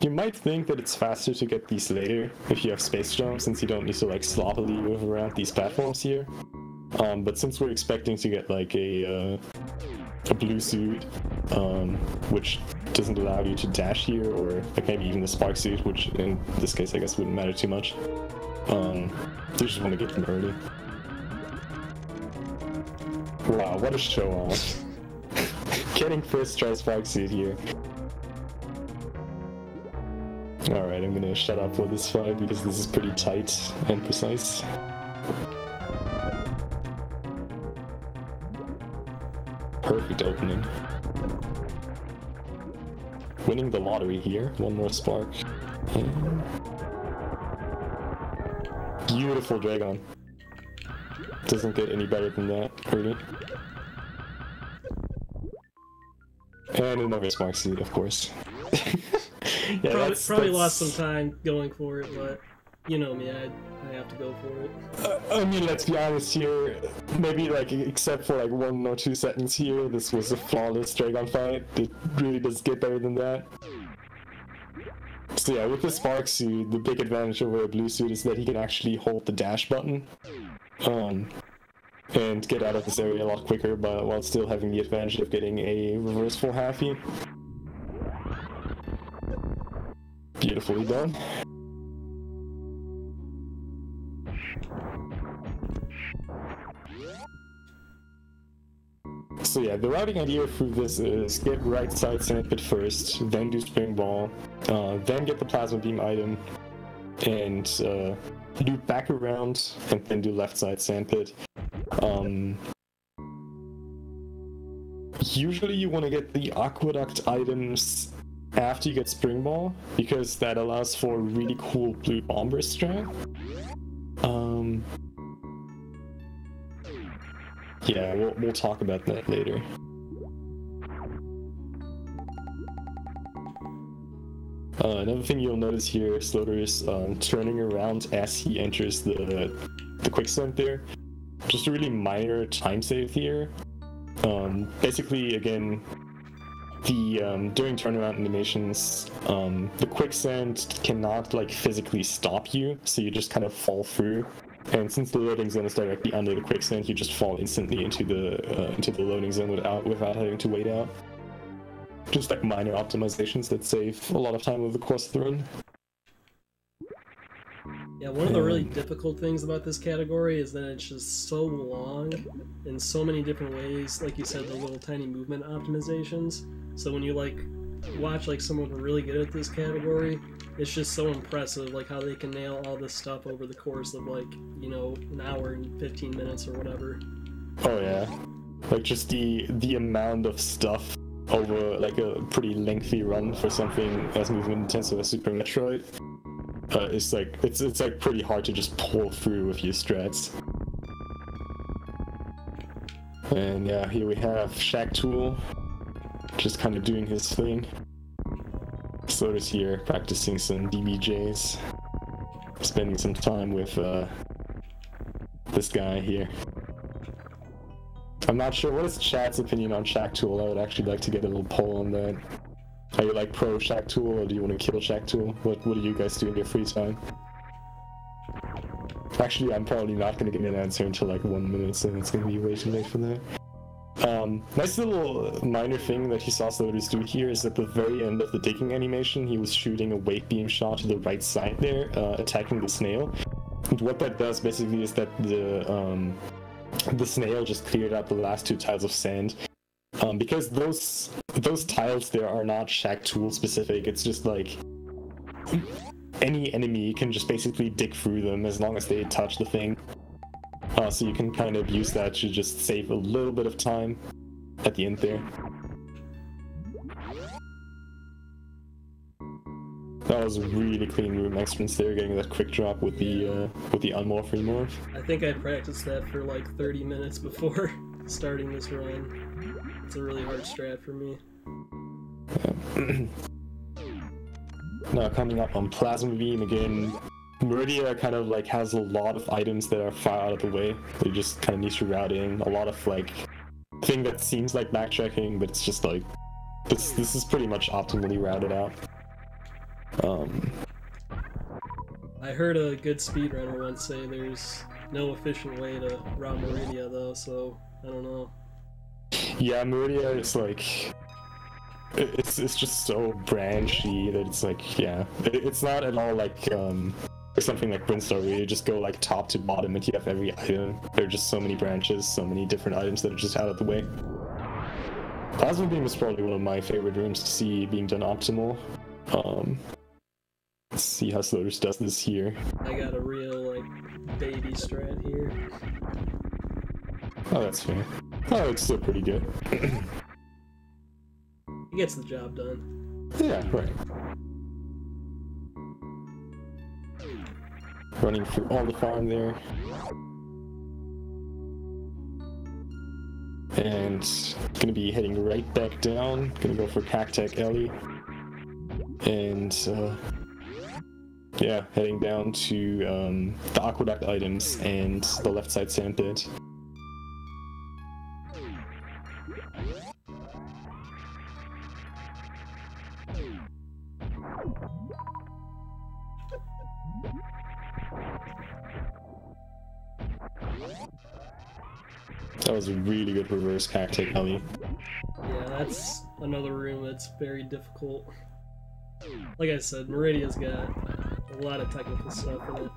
You might think that it's faster to get these later if you have space jump, since you don't need to like sloppily move around these platforms here. But since we're expecting to get like a blue suit, which doesn't allow you to dash here, or like maybe even the spark suit, which in this case I guess wouldn't matter too much. They just want to get them early. Wow, what a show off. Getting first try spark suit here. Alright, I'm gonna shut up for this fight because this is pretty tight and precise. perfect opening. Winning the lottery here. One more spark. Beautiful Dragon. Doesn't get any better than that, really. And another spark seed, of course. Yeah, probably lost some time going for it, but you know me, I have to go for it. I mean, let's be honest here. Maybe like, except for like 1 or 2 seconds here, this was a flawless Dragon fight. It really does get better than that. So yeah, with the spark suit, the big advantage over a blue suit is that he can actually hold the dash button, and get out of this area a lot quicker, but while still having the advantage of getting a reverse full halfie. Beautifully done. So yeah, the routing idea through this is get right side sandpit first, then do spring ball, then get the plasma beam item, and loop back around, and then do left side sandpit. Usually you want to get the aqueduct items after you get spring ball, because that allows for a really cool blue bomber strat. Yeah, we'll talk about that later. Another thing you'll notice here, Sloater is turning around as he enters the quicksand there. Just a really minor time save here. Basically, again, the during turnaround animations, the quicksand cannot like physically stop you, so you just kind of fall through. And since the loading zone is directly under the quicksand, you just fall instantly into the loading zone without having to wait out. Just like minor optimizations that save a lot of time over the course of the run. Yeah, one of the really difficult things about this category is that it's just so long in so many different ways. Like you said, the little tiny movement optimizations. So when you like watch like someone really good at this category, it's just so impressive, like how they can nail all this stuff over the course of like, you know, an hour and 15 minutes or whatever. Oh yeah, like just the amount of stuff over like a pretty lengthy run for something as movement intensive as Super Metroid. It's like it's like pretty hard to just pull through with your strats. And yeah, here we have Shack Tool, just kind of doing his thing. Sloater's here practicing some DBJs, spending some time with this guy here. I'm not sure, what is chat's opinion on Shack Tool? I would actually like to get a little poll on that. Are you like pro Shack Tool, or do you want to kill Shack Tool? What do you guys do in your free time? Actually, I'm probably not going to get an answer until like 1 minute, so it's going to be way too late for that. Nice little minor thing that he saw Sloaters do here is at the very end of the digging animation, he was shooting a wake beam shot to the right side there, attacking the snail. And what that does basically is that the snail just cleared out the last 2 tiles of sand. Because those tiles there are not Shack Tool specific, it's just like any enemy can just basically dig through them as long as they touch the thing. So you can kind of use that to just save a little bit of time at the end there. That was a really clean room experience there, getting that quick drop with the unmorph remorph. I think I practiced that for like 30 minutes before starting this run. It's a really hard strat for me. Now coming up on Plasma Beam again, Maridia kind of like has a lot of items that are far out of the way. They just kind of need to route in. A lot of like thing that seems like backtracking, but it's just like this is pretty much optimally routed out. I heard a good speedrunner once say there's no efficient way to route Maridia though, so I don't know. Yeah, Maridia is like it's just so branchy that it's like, yeah, it's not at all like something like Brinstar where you just go like top to bottom and you have every item. There are just so many branches, so many different items that are just out of the way. Plasma Beam is probably one of my favorite rooms to see being done optimal. Let's see how Sloaters does this here. I got a real like baby strat here. Oh, that's fair. Oh, it's still pretty good. He gets the job done. Yeah, right. Running through all the farm there. And gonna be heading right back down. Gonna go for Cactac Alley. And yeah, heading down to the aqueduct items and the left side sand pit. That was a really good reverse Cactac Alley. Yeah, that's another room that's very difficult. Like I said, Maridia's got a lot of technical stuff in it.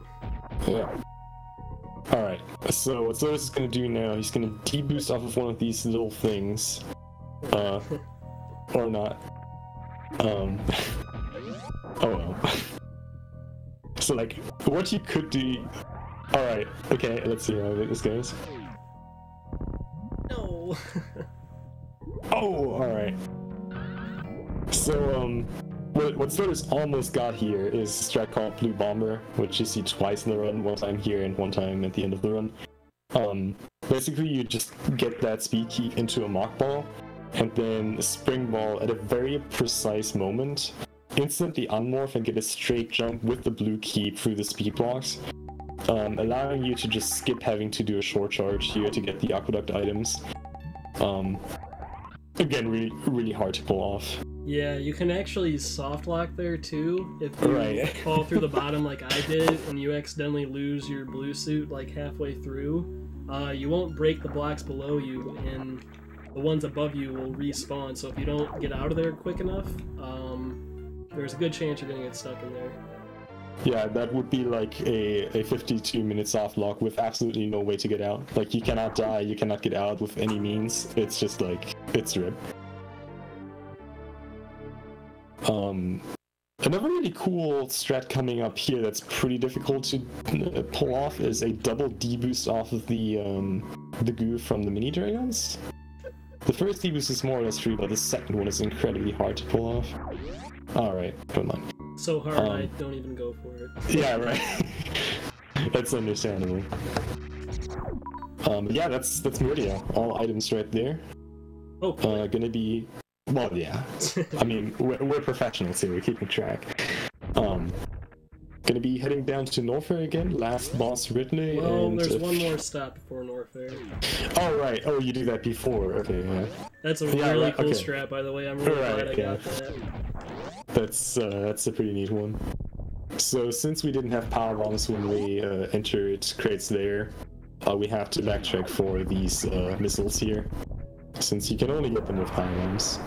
Yeah. Alright, so what Sloaters is going to do now, he's going to deboost off of one of these little things. Or not. Oh well. So like, what you could do... Alright, okay, let's see how this goes. No! Oh, alright. So, what Sloaters almost got here is a strat called Blue Bomber, which you see twice in the run, one time here and one time at the end of the run. Basically you just get that speed key into a mock ball, and then spring ball at a very precise moment, instantly unmorph and get a straight jump with the blue key through the speed blocks, allowing you to just skip having to do a short charge here to get the aqueduct items. Again, really hard to pull off. Yeah, you can actually soft lock there too if you fall through the bottom like I did and you accidentally lose your blue suit like halfway through. You won't break the blocks below you and the ones above you will respawn, so if you don't get out of there quick enough, there's a good chance you're gonna get stuck in there. Yeah, that would be like a 52-minute soft lock with absolutely no way to get out. Like, you cannot die, you cannot get out with any means. It's just like, it's rip. Another really cool strat coming up here that's pretty difficult to pull off is a double deboost off of the goo from the mini dragons. The first deboost is more or less free, but the second one is incredibly hard to pull off. Alright, come on. So hard I don't even go for it. Yeah, right. That's understandable. Yeah, that's Maridia. All items right there. Oh. Gonna be... Well, yeah. I mean, we're professionals here, we're keeping track. Gonna be heading down to Norfair again, last boss Ridley. Well, and, there's one more stop before Norfair. Oh, right. Oh, you do that before. Okay, yeah. That's a really cool strat, by the way. I'm really glad I got that. That's a pretty neat one. So, since we didn't have power bombs when we entered crates there, we have to backtrack for these missiles here, since you can only get them with power bombs.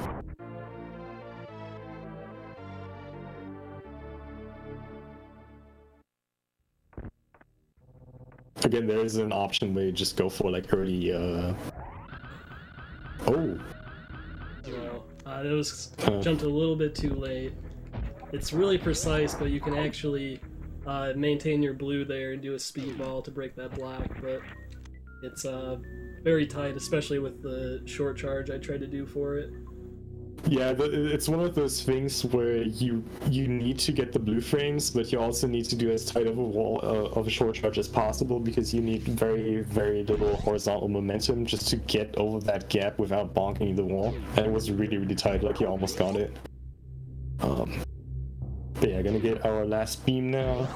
Again, there is an option where you just go for like early. Oh. No, it was jumped a little bit too late. It's really precise, but you can actually maintain your blue there and do a speed ball to break that block. But it's very tight, especially with the short charge I tried to do for it. Yeah, it's one of those things where you need to get the blue frames, but you also need to do as tight of a wall of a short charge as possible, because you need very little horizontal momentum just to get over that gap without bonking the wall. And it was really tight, like you almost got it. But yeah, gonna get our last beam now.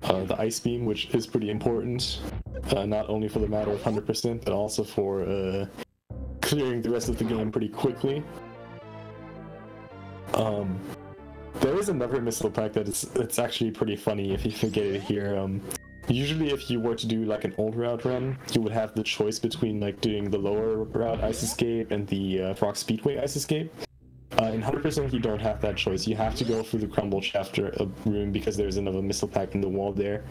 The ice beam, which is pretty important, not only for the matter of 100%, but also for clearing the rest of the game pretty quickly. There is another missile pack that's actually pretty funny if you get it here. Usually if you were to do like an old route run, you would have the choice between like doing the lower route ice escape and the Rock Speedway ice escape. In 100% you don't have that choice. You have to go through the crumble shaft room because there's another missile pack in the wall there.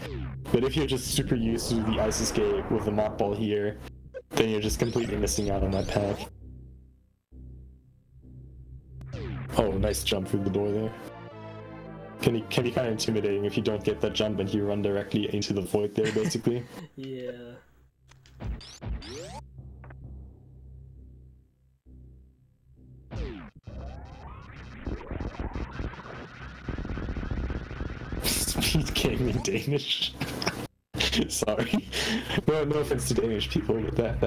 But if you're just super used to the ice escape with the mock ball here, then you're just completely missing out on that pack. Oh, nice jump through the door there. Can be kind of intimidating if you don't get that jump and you run directly into the void there, basically. Yeah. Speed gaming Danish. Sorry. No offense to Danish people, but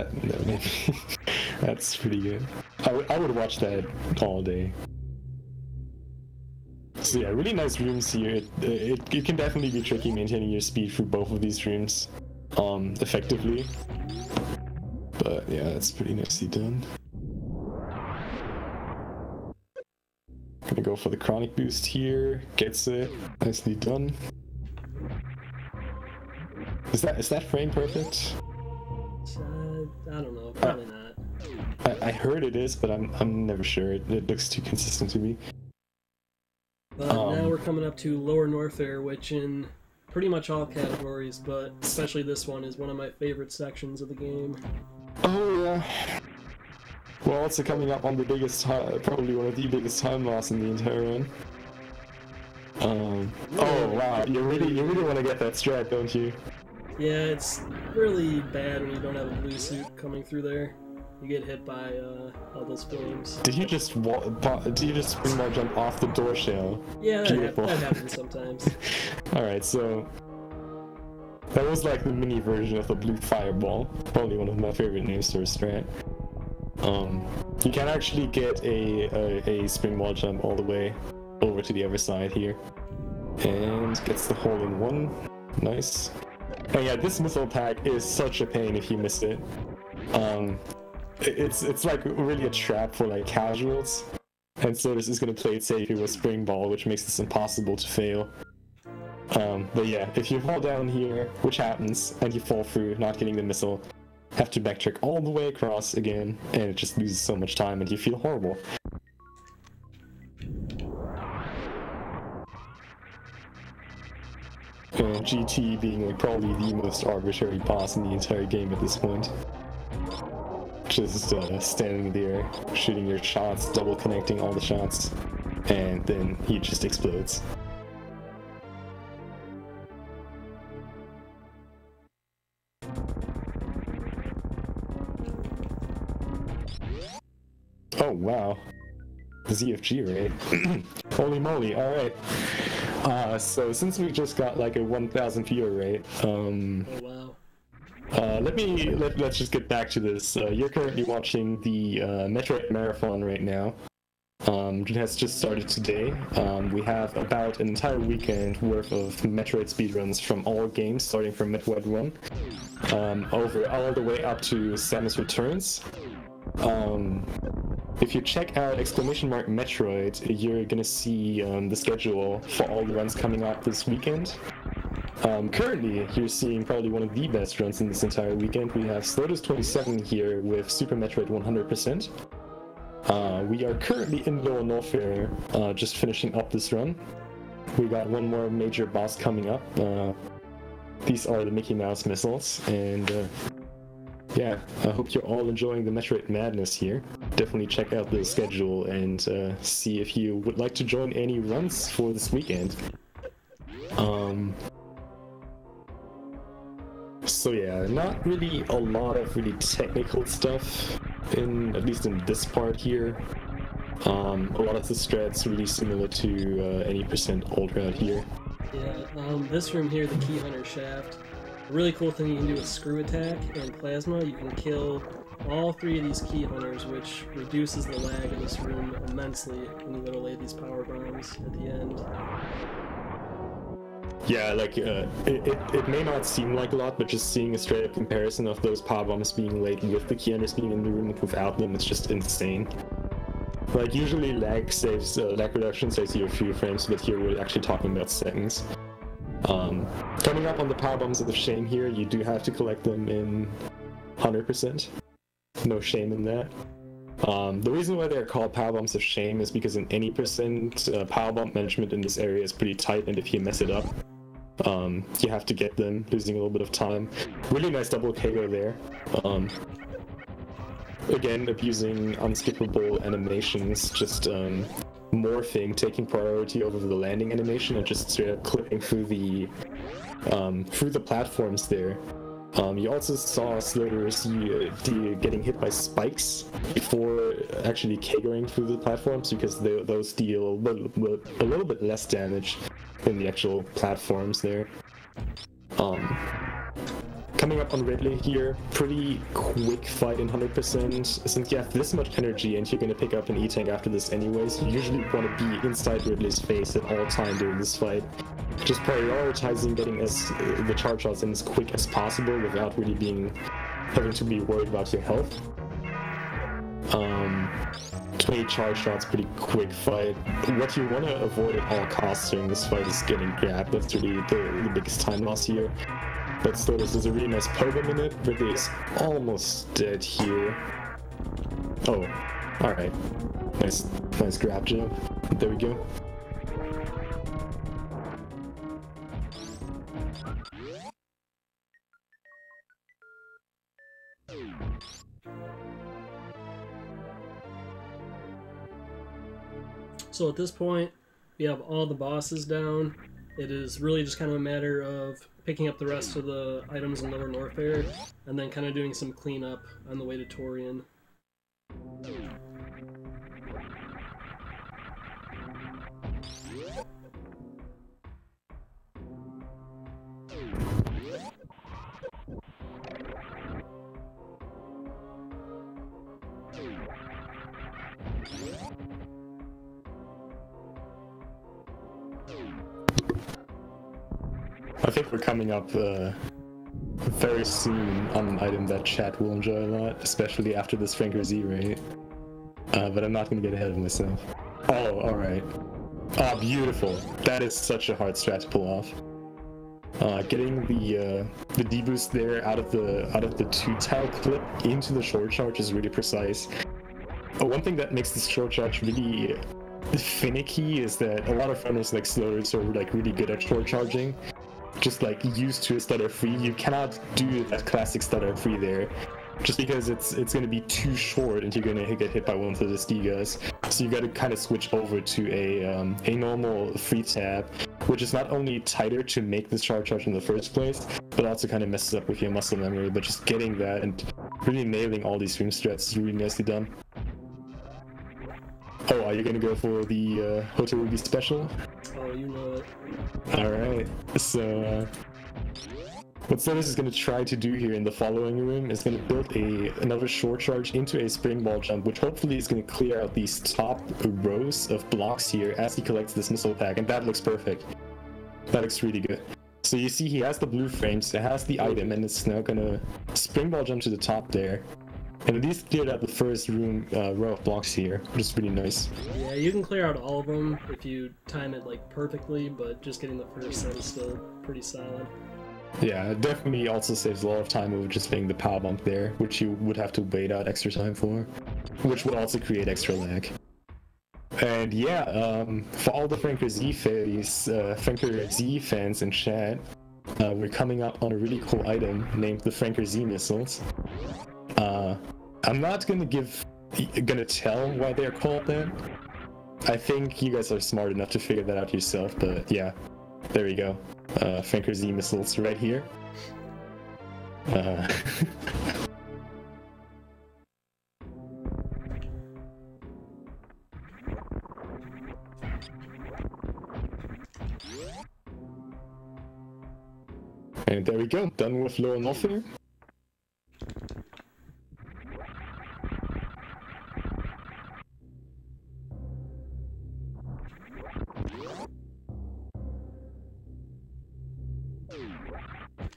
that's pretty good. I would watch that all day. So yeah, really nice rooms here. It can definitely be tricky maintaining your speed through both of these rooms effectively. But yeah, that's pretty nicely done. Gonna go for the chronic boost here. Gets it. Nicely done. Is that frame perfect? I don't know. Probably not. I heard it is, but I'm never sure. It looks too consistent to me. But now we're coming up to Lower Norfair, which in pretty much all categories, but especially this one, is one of my favorite sections of the game. Oh yeah. Well, also coming up on the biggest, probably one of the biggest time loss in the entire run. Oh wow, you really want to get that strat, don't you? Yeah, it's really bad when you don't have a blue suit coming through there. You get hit by all those flames. Did you just springboard jump off the door shell? Yeah, that happens sometimes. Alright, so that was like the mini version of the blue fireball. Probably one of my favorite names for a strat. You can actually get a springboard jump all the way over to the other side here. And gets the hole in one. Nice. And yeah, this missile pack is such a pain if you miss it. It's like really a trap for like casuals. And so this is gonna play it safe with spring ball, which makes this impossible to fail. But yeah, if you fall down here, which happens, and you fall through, not getting the missile, have to backtrack all the way across again, and it just loses so much time and you feel horrible. GT being like probably the most arbitrary boss in the entire game at this point. Just standing there, shooting your shots, double connecting all the shots, and then he just explodes. Oh wow, ZFG rate. Holy moly, alright. So since we just got like a 1000 viewer rate, Oh wow. let's just get back to this. You're currently watching the Metroid Marathon right now. It has just started today. We have about an entire weekend worth of Metroid speedruns from all games, starting from Metroid 1 over all the way up to Samus Returns. If you check out !Metroid, you're gonna see the schedule for all the runs coming up this weekend. Currently, you're seeing probably one of the best runs in this entire weekend. We have sloaters27 here with Super Metroid 100%. We are currently in Lower Norfair, just finishing up this run. We got one more major boss coming up. These are the Mickey Mouse missiles, and yeah, I hope you're all enjoying the Metroid madness here. Definitely check out the schedule and see if you would like to join any runs for this weekend. So yeah, not really a lot of really technical stuff, at least in this part here. A lot of the strats really similar to any percent old route here. Yeah, this room here, the Key Hunter Shaft. A really cool thing you can do with Screw Attack and Plasma, you can kill all three of these Key Hunters, which reduces the lag in this room immensely when you literally lay these power bombs at the end. Yeah, like, it may not seem like a lot, but just seeing a straight-up comparison of those power bombs being laid with the Key Hunters being in the room and without them, it's just insane. Like, usually lag reduction saves you a few frames, but here we're actually talking about seconds. Coming up on the power bombs of the shame here, you do have to collect them in 100%. No shame in that. The reason why they're called power bombs of shame is because in any percent, power bomb management in this area is pretty tight, and if you mess it up, you have to get them, losing a little bit of time. Really nice double KO there. Again, abusing unskippable animations, just morphing, taking priority over the landing animation, and just straight up clipping through the platforms there. You also saw Sloters getting hit by spikes before actually KOing through the platforms, because those deal a little bit less damage than the actual platforms there. Coming up on Ridley here, pretty quick fight in 100%. Since you have this much energy and you're going to pick up an E-Tank after this anyways, you usually want to be inside Ridley's face at all time during this fight. Just prioritizing getting the charge shots in as quick as possible without really having to be worried about your health. 20 charge shots, pretty quick fight. What you want to avoid at all costs during this fight is getting grabbed. That's really the biggest time loss here. But Sloaters does a really nice program in it. Ridley is almost dead here. Oh, alright. Nice grab jump. There we go. So at this point, we have all the bosses down. It is really just kind of a matter of picking up the rest of the items in Lower Norfair, and then kind of doing some cleanup on the way to Torian. I think we're coming up very soon on an item that chat will enjoy a lot, especially after this Franker Z raid. But I'm not going to get ahead of myself. Oh, alright. Ah, beautiful. That is such a hard strat to pull off. Getting the deboost there out of the 2-tile clip into the short charge is really precise. One thing that makes this short charge really finicky is that a lot of runners like Sloaters are like really good at short charging. Just like used to a stutter free, you cannot do that classic stutter free there, just because it's going to be too short and you're going to get hit by one of the Stigas. So you got to kind of switch over to a normal free tab, which is not only tighter to make this charge in the first place, but also kind of messes up with your muscle memory. But just getting that and really nailing all these stream strats is really nicely done. Oh, are you going to go for the Hotel Ruby special? Oh, you know it. Alright, so what Sloaters is going to try to do here in the following room is going to build another short charge into a spring ball jump, which hopefully is going to clear out these top rows of blocks here as he collects this missile pack, and that looks perfect. That looks really good. So you see he has the blue frames, it has the item, and it's now going to spring ball jump to the top there. And at least cleared out the first row of blocks here, which is really nice. Yeah, you can clear out all of them if you time it like perfectly, but just getting the first set is still pretty solid. Yeah, it definitely also saves a lot of time over just being the power bump there, which you would have to wait out extra time for, which would also create extra lag. And yeah, for all the Franker Z fans in chat, we're coming up on a really cool item named the Franker Z missiles. I'm not gonna tell why they're called that. I think you guys are smart enough to figure that out yourself, but yeah, there we go. Franker Z missiles right here. And there we go, done with Lower Norfair.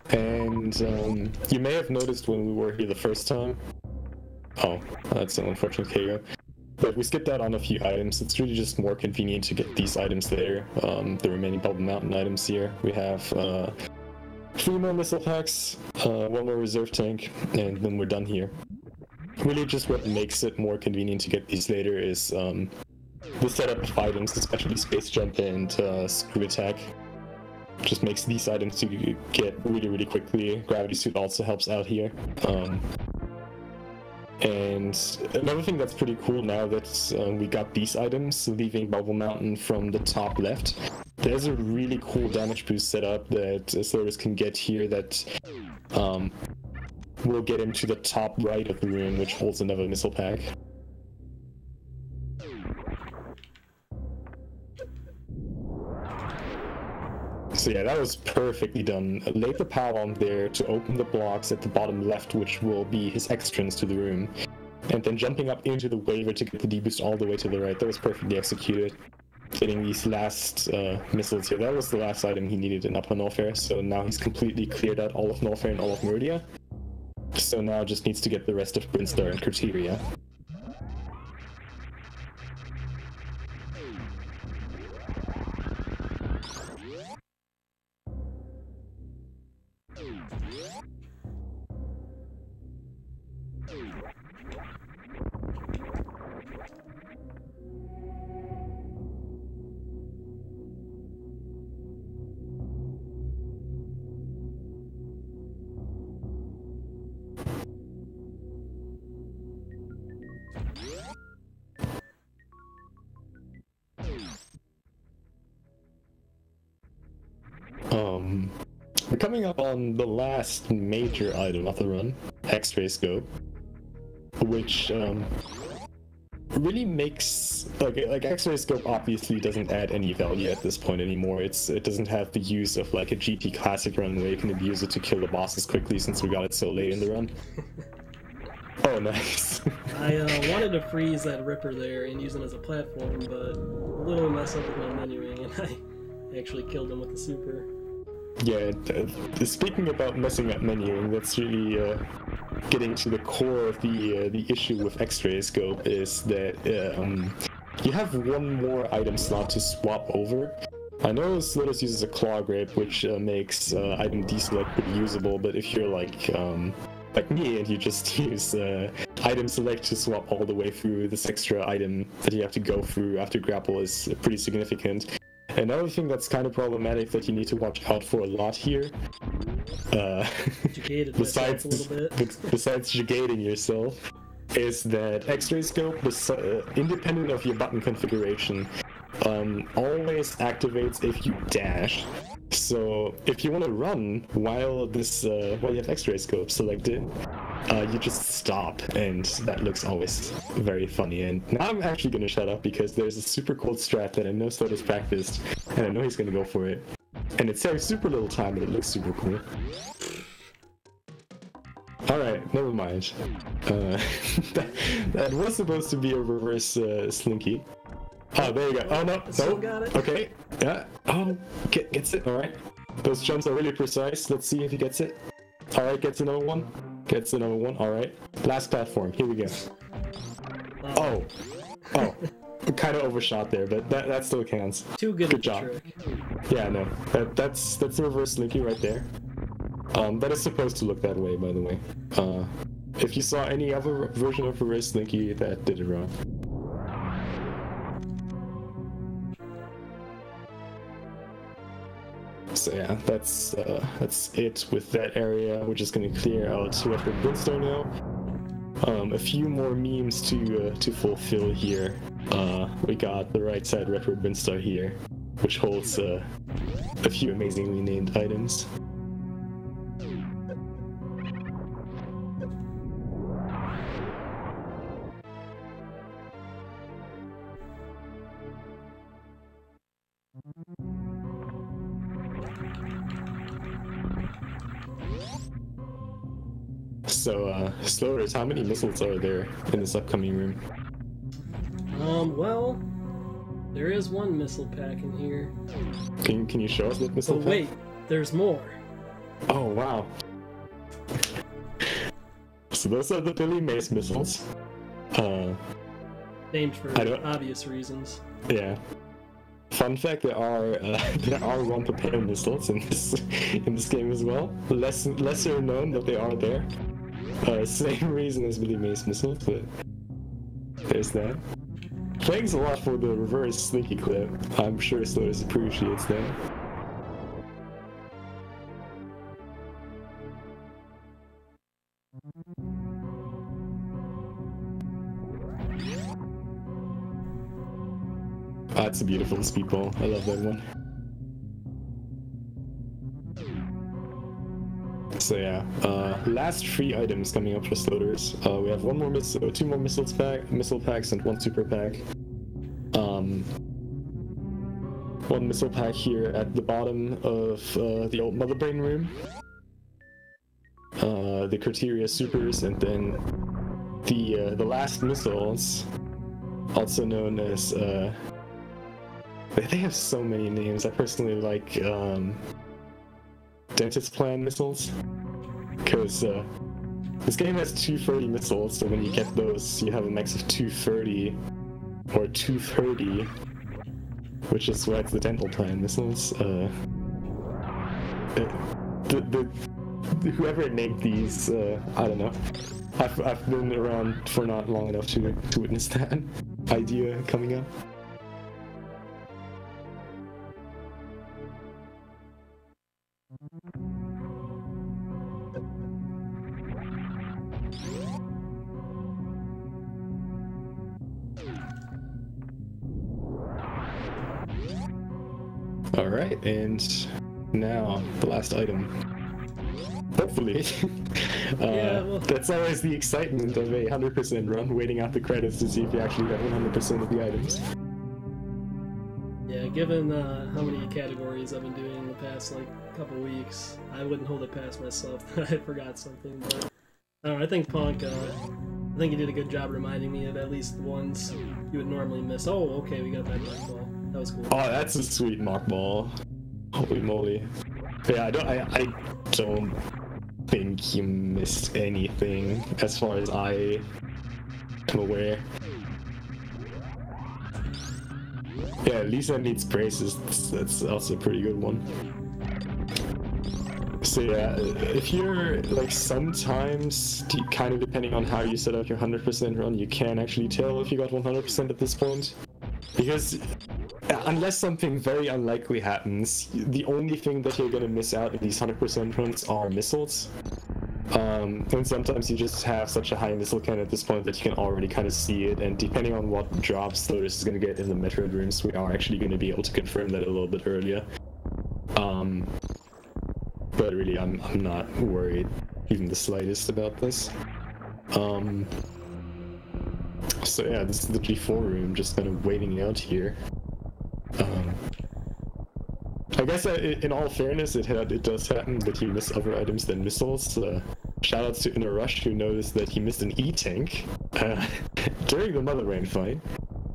And you may have noticed when we were here the first time. Oh, that's an unfortunate KO. But we skipped out on a few items. It's really just more convenient to get these items there. The remaining Bubble Mountain items here. We have 3 more missile packs, 1 more reserve tank, and then we're done here. Really just what makes it more convenient to get these later is the setup of items, especially Space Jump and Screw Attack. Just makes these items to get really quickly. Gravity Suit also helps out here. And another thing that's pretty cool now that we got these items, leaving Bubble Mountain from the top left, there's a really cool damage boost setup that Sloaters can get here that will get him to the top right of the room, which holds another missile pack. So yeah, that was perfectly done. Laid the pylon there to open the blocks at the bottom left, which will be his entrance to the room. And then jumping up into the waiver to get the deboost all the way to the right. That was perfectly executed. Getting these last missiles here. That was the last item he needed in Upper Norfair, so now he's completely cleared out all of Norfair and all of Maridia. So now just needs to get the rest of Brinstar and Criteria. We're coming up on the last major item of the run, X-ray scope, which really makes like X-ray scope obviously doesn't add any value at this point anymore. It doesn't have the use of like a GP classic run where you can abuse it to kill the bosses quickly since we got it so late in the run. Oh, nice. I wanted to freeze that Ripper there and use it as a platform, but a little mess up with my menuing, and I actually killed him with the super. Yeah, speaking about messing up menuing, that's really getting to the core of the issue with X-ray scope is that you have one more item slot to swap over. I know Slotus uses a claw grip, which makes item deselect pretty usable, but if you're like me and you just use item select to swap all the way through, this extra item that you have to go through after grapple is pretty significant. Another thing that's kind of problematic that you need to watch out for a lot here, besides jugating yourself, is that X-ray scope, independent of your button configuration, always activates if you dash. So if you want to run while you have X-ray scope selected, you just stop, and that looks always very funny. And now I'm actually going to shut up because there's a super cool strat that I know Slotus practiced, and I know he's going to go for it. And it saves super little time, but it looks super cool. Alright, never mind. That was supposed to be a reverse slinky. Oh, there you go. Oh, no. Still got it. Okay. Yeah. Oh, gets it. Alright. Those jumps are really precise. Let's see if he gets it. Alright, gets another one. Gets another one. Alright. Last platform. Here we go. Oh. Oh. Kind of overshot there, but that still counts. Too good. Good job. Trick. Yeah, no. That's the reverse slinky right there. That is supposed to look that way, by the way. If you saw any other version of reverse slinky, that did it wrong. So yeah, that's it with that area. We're just gonna clear out Retro Brimstone now. A few more memes to fulfill here. We got the right side Retro Brimstone here, which holds a few amazingly named items. So, Sloaters, how many missiles are there in this upcoming room? Well, there is one missile pack in here. Can you show us that missile pack? Wait, there's more. Oh, wow. So those are the Billy Mace missiles. Named for obvious reasons. Yeah. Fun fact: there are one per pair missiles in this game as well. Lesser known, but they are there. Same reason as Billy Mace missiles, but there's that. Thanks a lot for the reverse sneaky clip. I'm sure Slotus appreciates that. That's a beautiful speedball. I love that one. So yeah, last 3 items coming up for sloaters. We have 2 more missile packs and 1 super pack. 1 missile pack here at the bottom of the old Mother Brain room. The Criteria supers, and then the last missiles, also known as they have so many names. I personally like Dentist Plan missiles, because this game has 230 missiles, so when you get those, you have a max of 230 or 230, which is why it's the Dental Plan missiles. Whoever named these, I don't know. I've been around for not long enough to witness that idea coming up. Alright, and now the last item. Hopefully. That's always the excitement of a 100% run, waiting out the credits to see if you actually got 100% of the items. Yeah, given how many categories I've been doing in the past couple weeks, I wouldn't hold it past myself that I forgot something. But I don't know, I think Punk, I think he did a good job reminding me of at least the ones you would normally miss. Oh, okay, we got that mock ball. That was cool. Oh, that's a sweet mock ball. Holy moly. Yeah, I don't think you missed anything as far as I am aware. Yeah, Lisa needs braces. That's also a pretty good one. So yeah, if you're sometimes, kind of depending on how you set up your 100% run, you can actually tell if you got 100% at this point. Because unless something very unlikely happens, the only thing that you're gonna miss out in these 100% runs are missiles. And sometimes you just have such a high missile count at this point that you can already kind of see it, and depending on what drops Sloaters is going to get in the Metroid rooms, we are actually going to be able to confirm that a little bit earlier. But really, I'm not worried even the slightest about this. So yeah, this is the G4 room, just kind of waiting out here. I guess in all fairness, it does happen that you miss other items than missiles. Shoutouts to Inner Rush, who noticed that he missed an E-tank during the Mother Brain fight.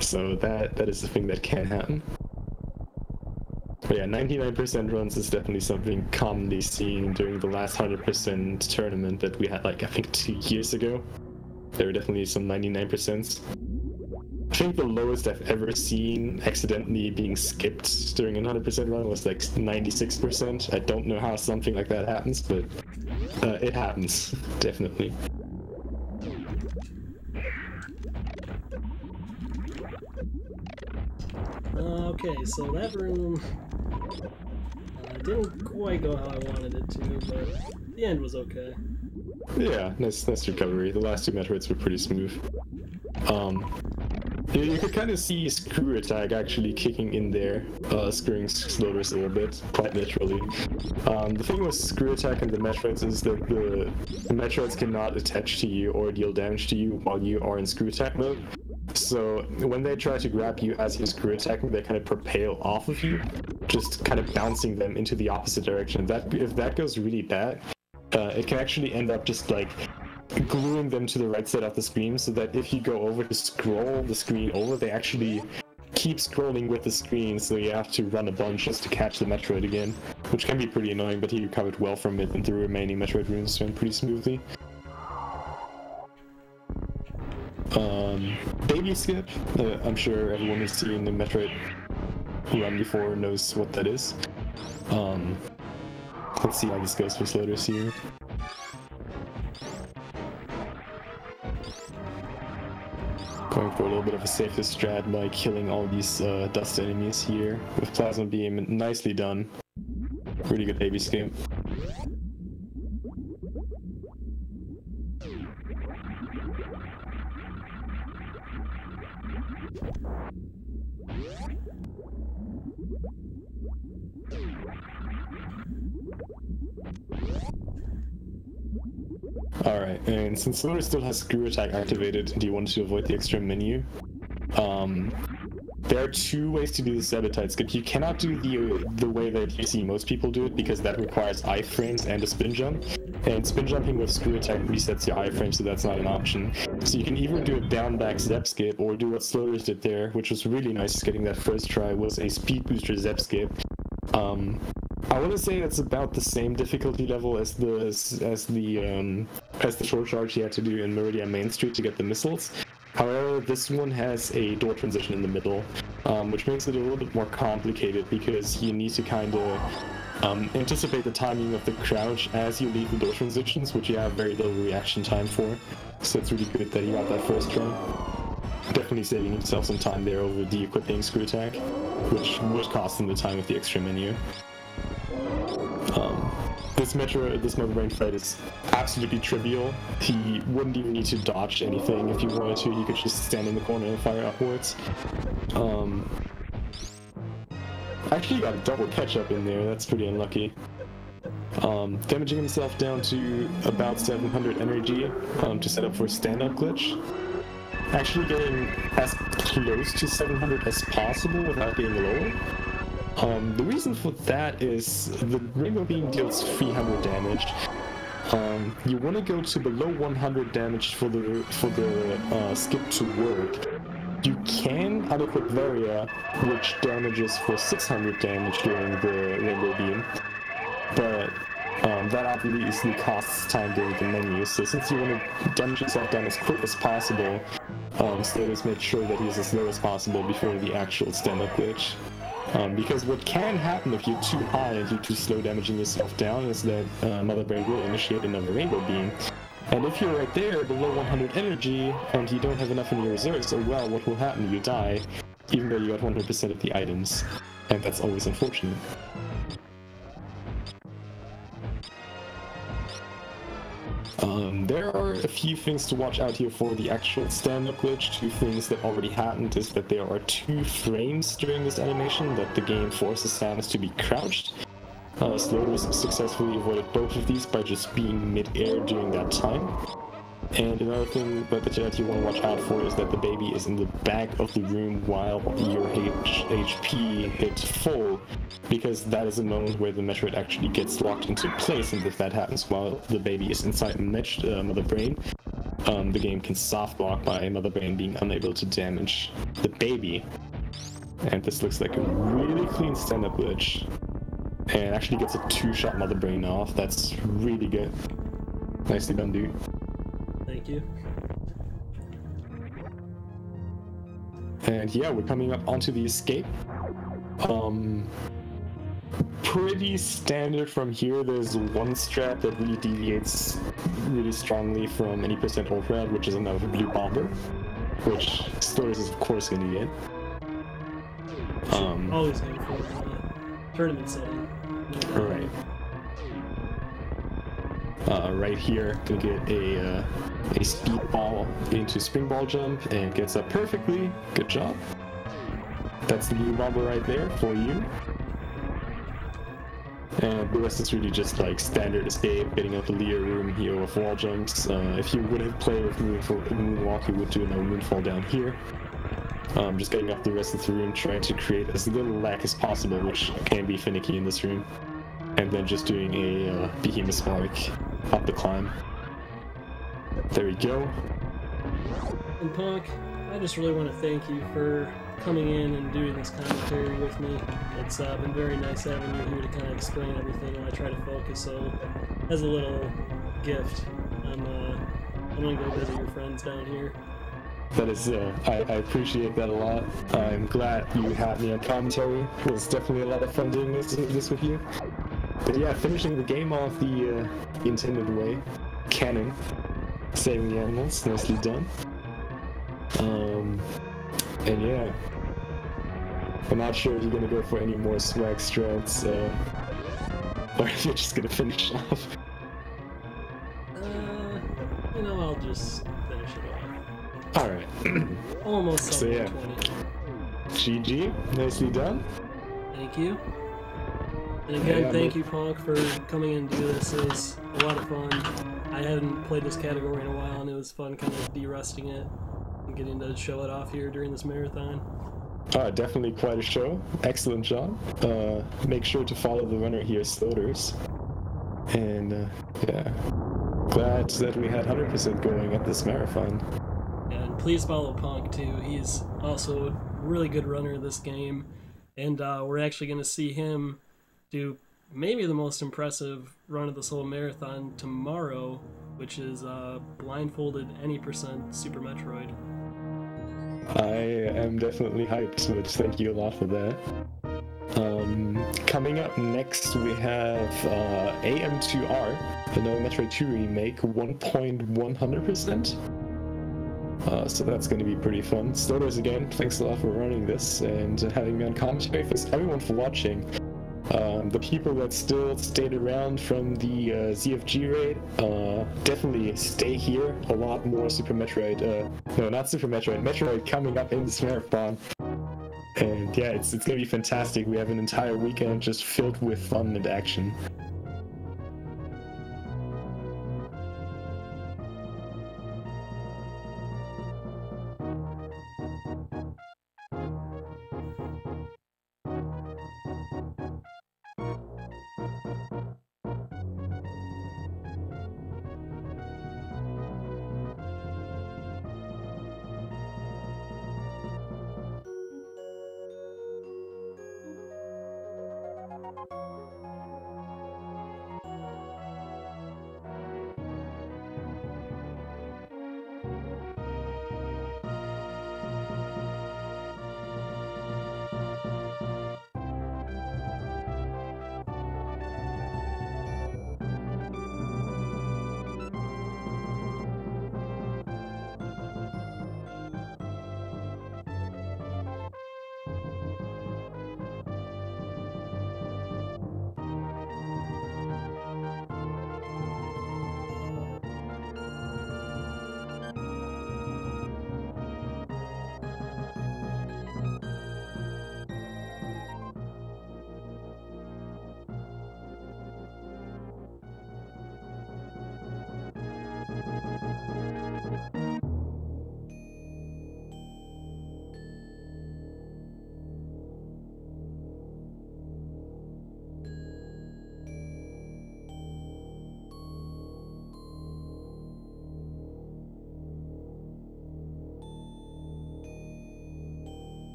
So that is the thing that can happen. But yeah, 99% runs is definitely something commonly seen during the last 100% tournament that we had, I think 2 years ago. There were definitely some 99%s. I think the lowest I've ever seen accidentally being skipped during a 100% run was 96%. I don't know how something like that happens, but it happens, definitely. Okay, so that room didn't quite go how I wanted it to, but the end was okay. Yeah, nice recovery. The last 2 Metroids were pretty smooth. You could kind of see Screw Attack actually kicking in there, screwing Sloaters a little bit, quite literally. The thing with Screw Attack and the Metroids is that the Metroids cannot attach to you or deal damage to you while you are in Screw Attack mode. So when they try to grab you as you're Screw Attacking, they kind of propel off of you, just kind of bouncing them into the opposite direction. If that goes really bad, it can actually end up just gluing them to the right side of the screen, so that if you go over to scroll the screen over, they actually keep scrolling with the screen, so you have to run a bunch just to catch the Metroid again, which can be pretty annoying, but he recovered well from it, and the remaining Metroid runes went pretty smoothly. Baby skip, I'm sure everyone who's seen the Metroid run before knows what that is. Let's see how this goes for Sloaters here. Going for a little bit of a safer strat by killing all these dust enemies here with Plasma Beam. Nicely done. Really good baby skip. Alright, and since Sloater still has screw attack activated, do you want to avoid the extra menu? There are two ways to do the Sabotage skip. You cannot do the way that you see most people do it, because that requires iframes and a spin jump. And spin jumping with screw attack resets your iframe, so that's not an option. So you can either do a down back zep skip, or do what Sloaters did there, which was really nice getting that first try, was a speed booster zep skip. I want to say it's about the same difficulty level as the short charge you had to do in Maridia Main Street to get the missiles. However, this one has a door transition in the middle, which makes it a little bit more complicated because you need to kind of anticipate the timing of the crouch as you leave the door transitions, which you have very little reaction time for. So it's really good that you got that first try. Definitely saving himself some time there over de-equipping screw attack, which would cost him the time of the extra menu. This Mother Brain fight is absolutely trivial. He wouldn't even need to dodge anything if he wanted to. He could just stand in the corner and fire upwards. Actually got a double catch-up in there. That's pretty unlucky. Damaging himself down to about 700 energy to set up for a stand-up glitch. Actually getting as close to 700 as possible without getting lower. The reason for that is the Rainbow Beam deals 300 damage. You want to go to below 100 damage for the skip to work. You can unequip Varia, which damages for 600 damage during the Rainbow Beam, but that obviously costs time during the menu. So since you want to damage yourself down as quick as possible, Sloaters make sure that he's as low as possible before the actual stand-up glitch. Because what can happen if you're too high and you're too slow damaging yourself down is that Mother Brain will initiate another Rainbow Beam. And if you're right there below 100 energy and you don't have enough in your reserves, oh well, what will happen? You die, even though you got 100% of the items. And that's always unfortunate. There are a few things to watch out here for the actual stand-up glitch. Two things that already happened is that there are 2 frames during this animation that the game forces Samus to be crouched. Sloaters successfully avoided both of these by just being mid-air during that time. And another thing that you want to watch out for is that the baby is in the back of the room while your HP hits full, because that is a moment where the Metroid actually gets locked into place, and if that happens while the baby is inside Mother Brain, the game can soft block by Mother Brain being unable to damage the baby. And this looks like a really clean stand-up glitch, and actually gets a 2-shot Mother Brain off. That's really good. Nicely done, dude. Thank you. And yeah, we're coming up onto the escape. Pretty standard from here. There's one strat that really deviates really strongly from any percent ult rad, which is another blue bomber, which Sloaters is of course going to get. Always going for tournament setting. Alright. Right here, gonna get a speedball into spring ball jump and gets up perfectly. Good job. That's the blue bomber right there for you. And the rest is really just like standard escape, getting out the Lear room here with wall jumps. If you would have played with Moonwalk, you would do no Moonfall down here. Just getting up the rest of the room, trying to create as little lag as possible, which can be finicky in this room. And then just doing a Behemoth Spark up the climb. There we go. And Punk, I just really want to thank you for coming in and doing this commentary with me. It's been very nice having you here to kind of explain everything while I try to focus. So, as a little gift, I'm gonna go visit your friends down here. That is, I appreciate that a lot. I'm glad you had me on commentary. It was definitely a lot of fun doing this with you. But yeah, finishing the game off the intended way. Canon. Saving the animals. Nicely done. And yeah. I'm not sure if you're gonna go for any more swag strats, or if you're just gonna finish off. You know, I'll just finish it off. Alright. Almost so yeah. 20. GG. Nicely done. Thank you. And again, thank you, Punk, for coming in and do this. It was a lot of fun. I hadn't played this category in a while, and it was fun kind of de-rusting it and getting to show it off here during this marathon. Definitely quite a show. Excellent job. Make sure to follow the runner here, Sloaters. And yeah, glad that we had 100% going at this marathon. Yeah, and please follow Punk too. He's also a really good runner this game, and we're actually going to see him do maybe the most impressive run of this whole marathon tomorrow, which is blindfolded any % Super Metroid. I am definitely hyped, which thank you a lot for that. Coming up next, we have AM2R, another Metroid 2 remake, 1.100%. So that's going to be pretty fun. Sloaters again, thanks a lot for running this and having me on commentary. Thanks everyone for watching. The people that still stayed around from the ZFG raid, definitely stay here. A lot more Super Metroid, no, not Super Metroid, Metroid coming up in this marathon. And yeah, it's gonna be fantastic. We have an entire weekend just filled with fun and action.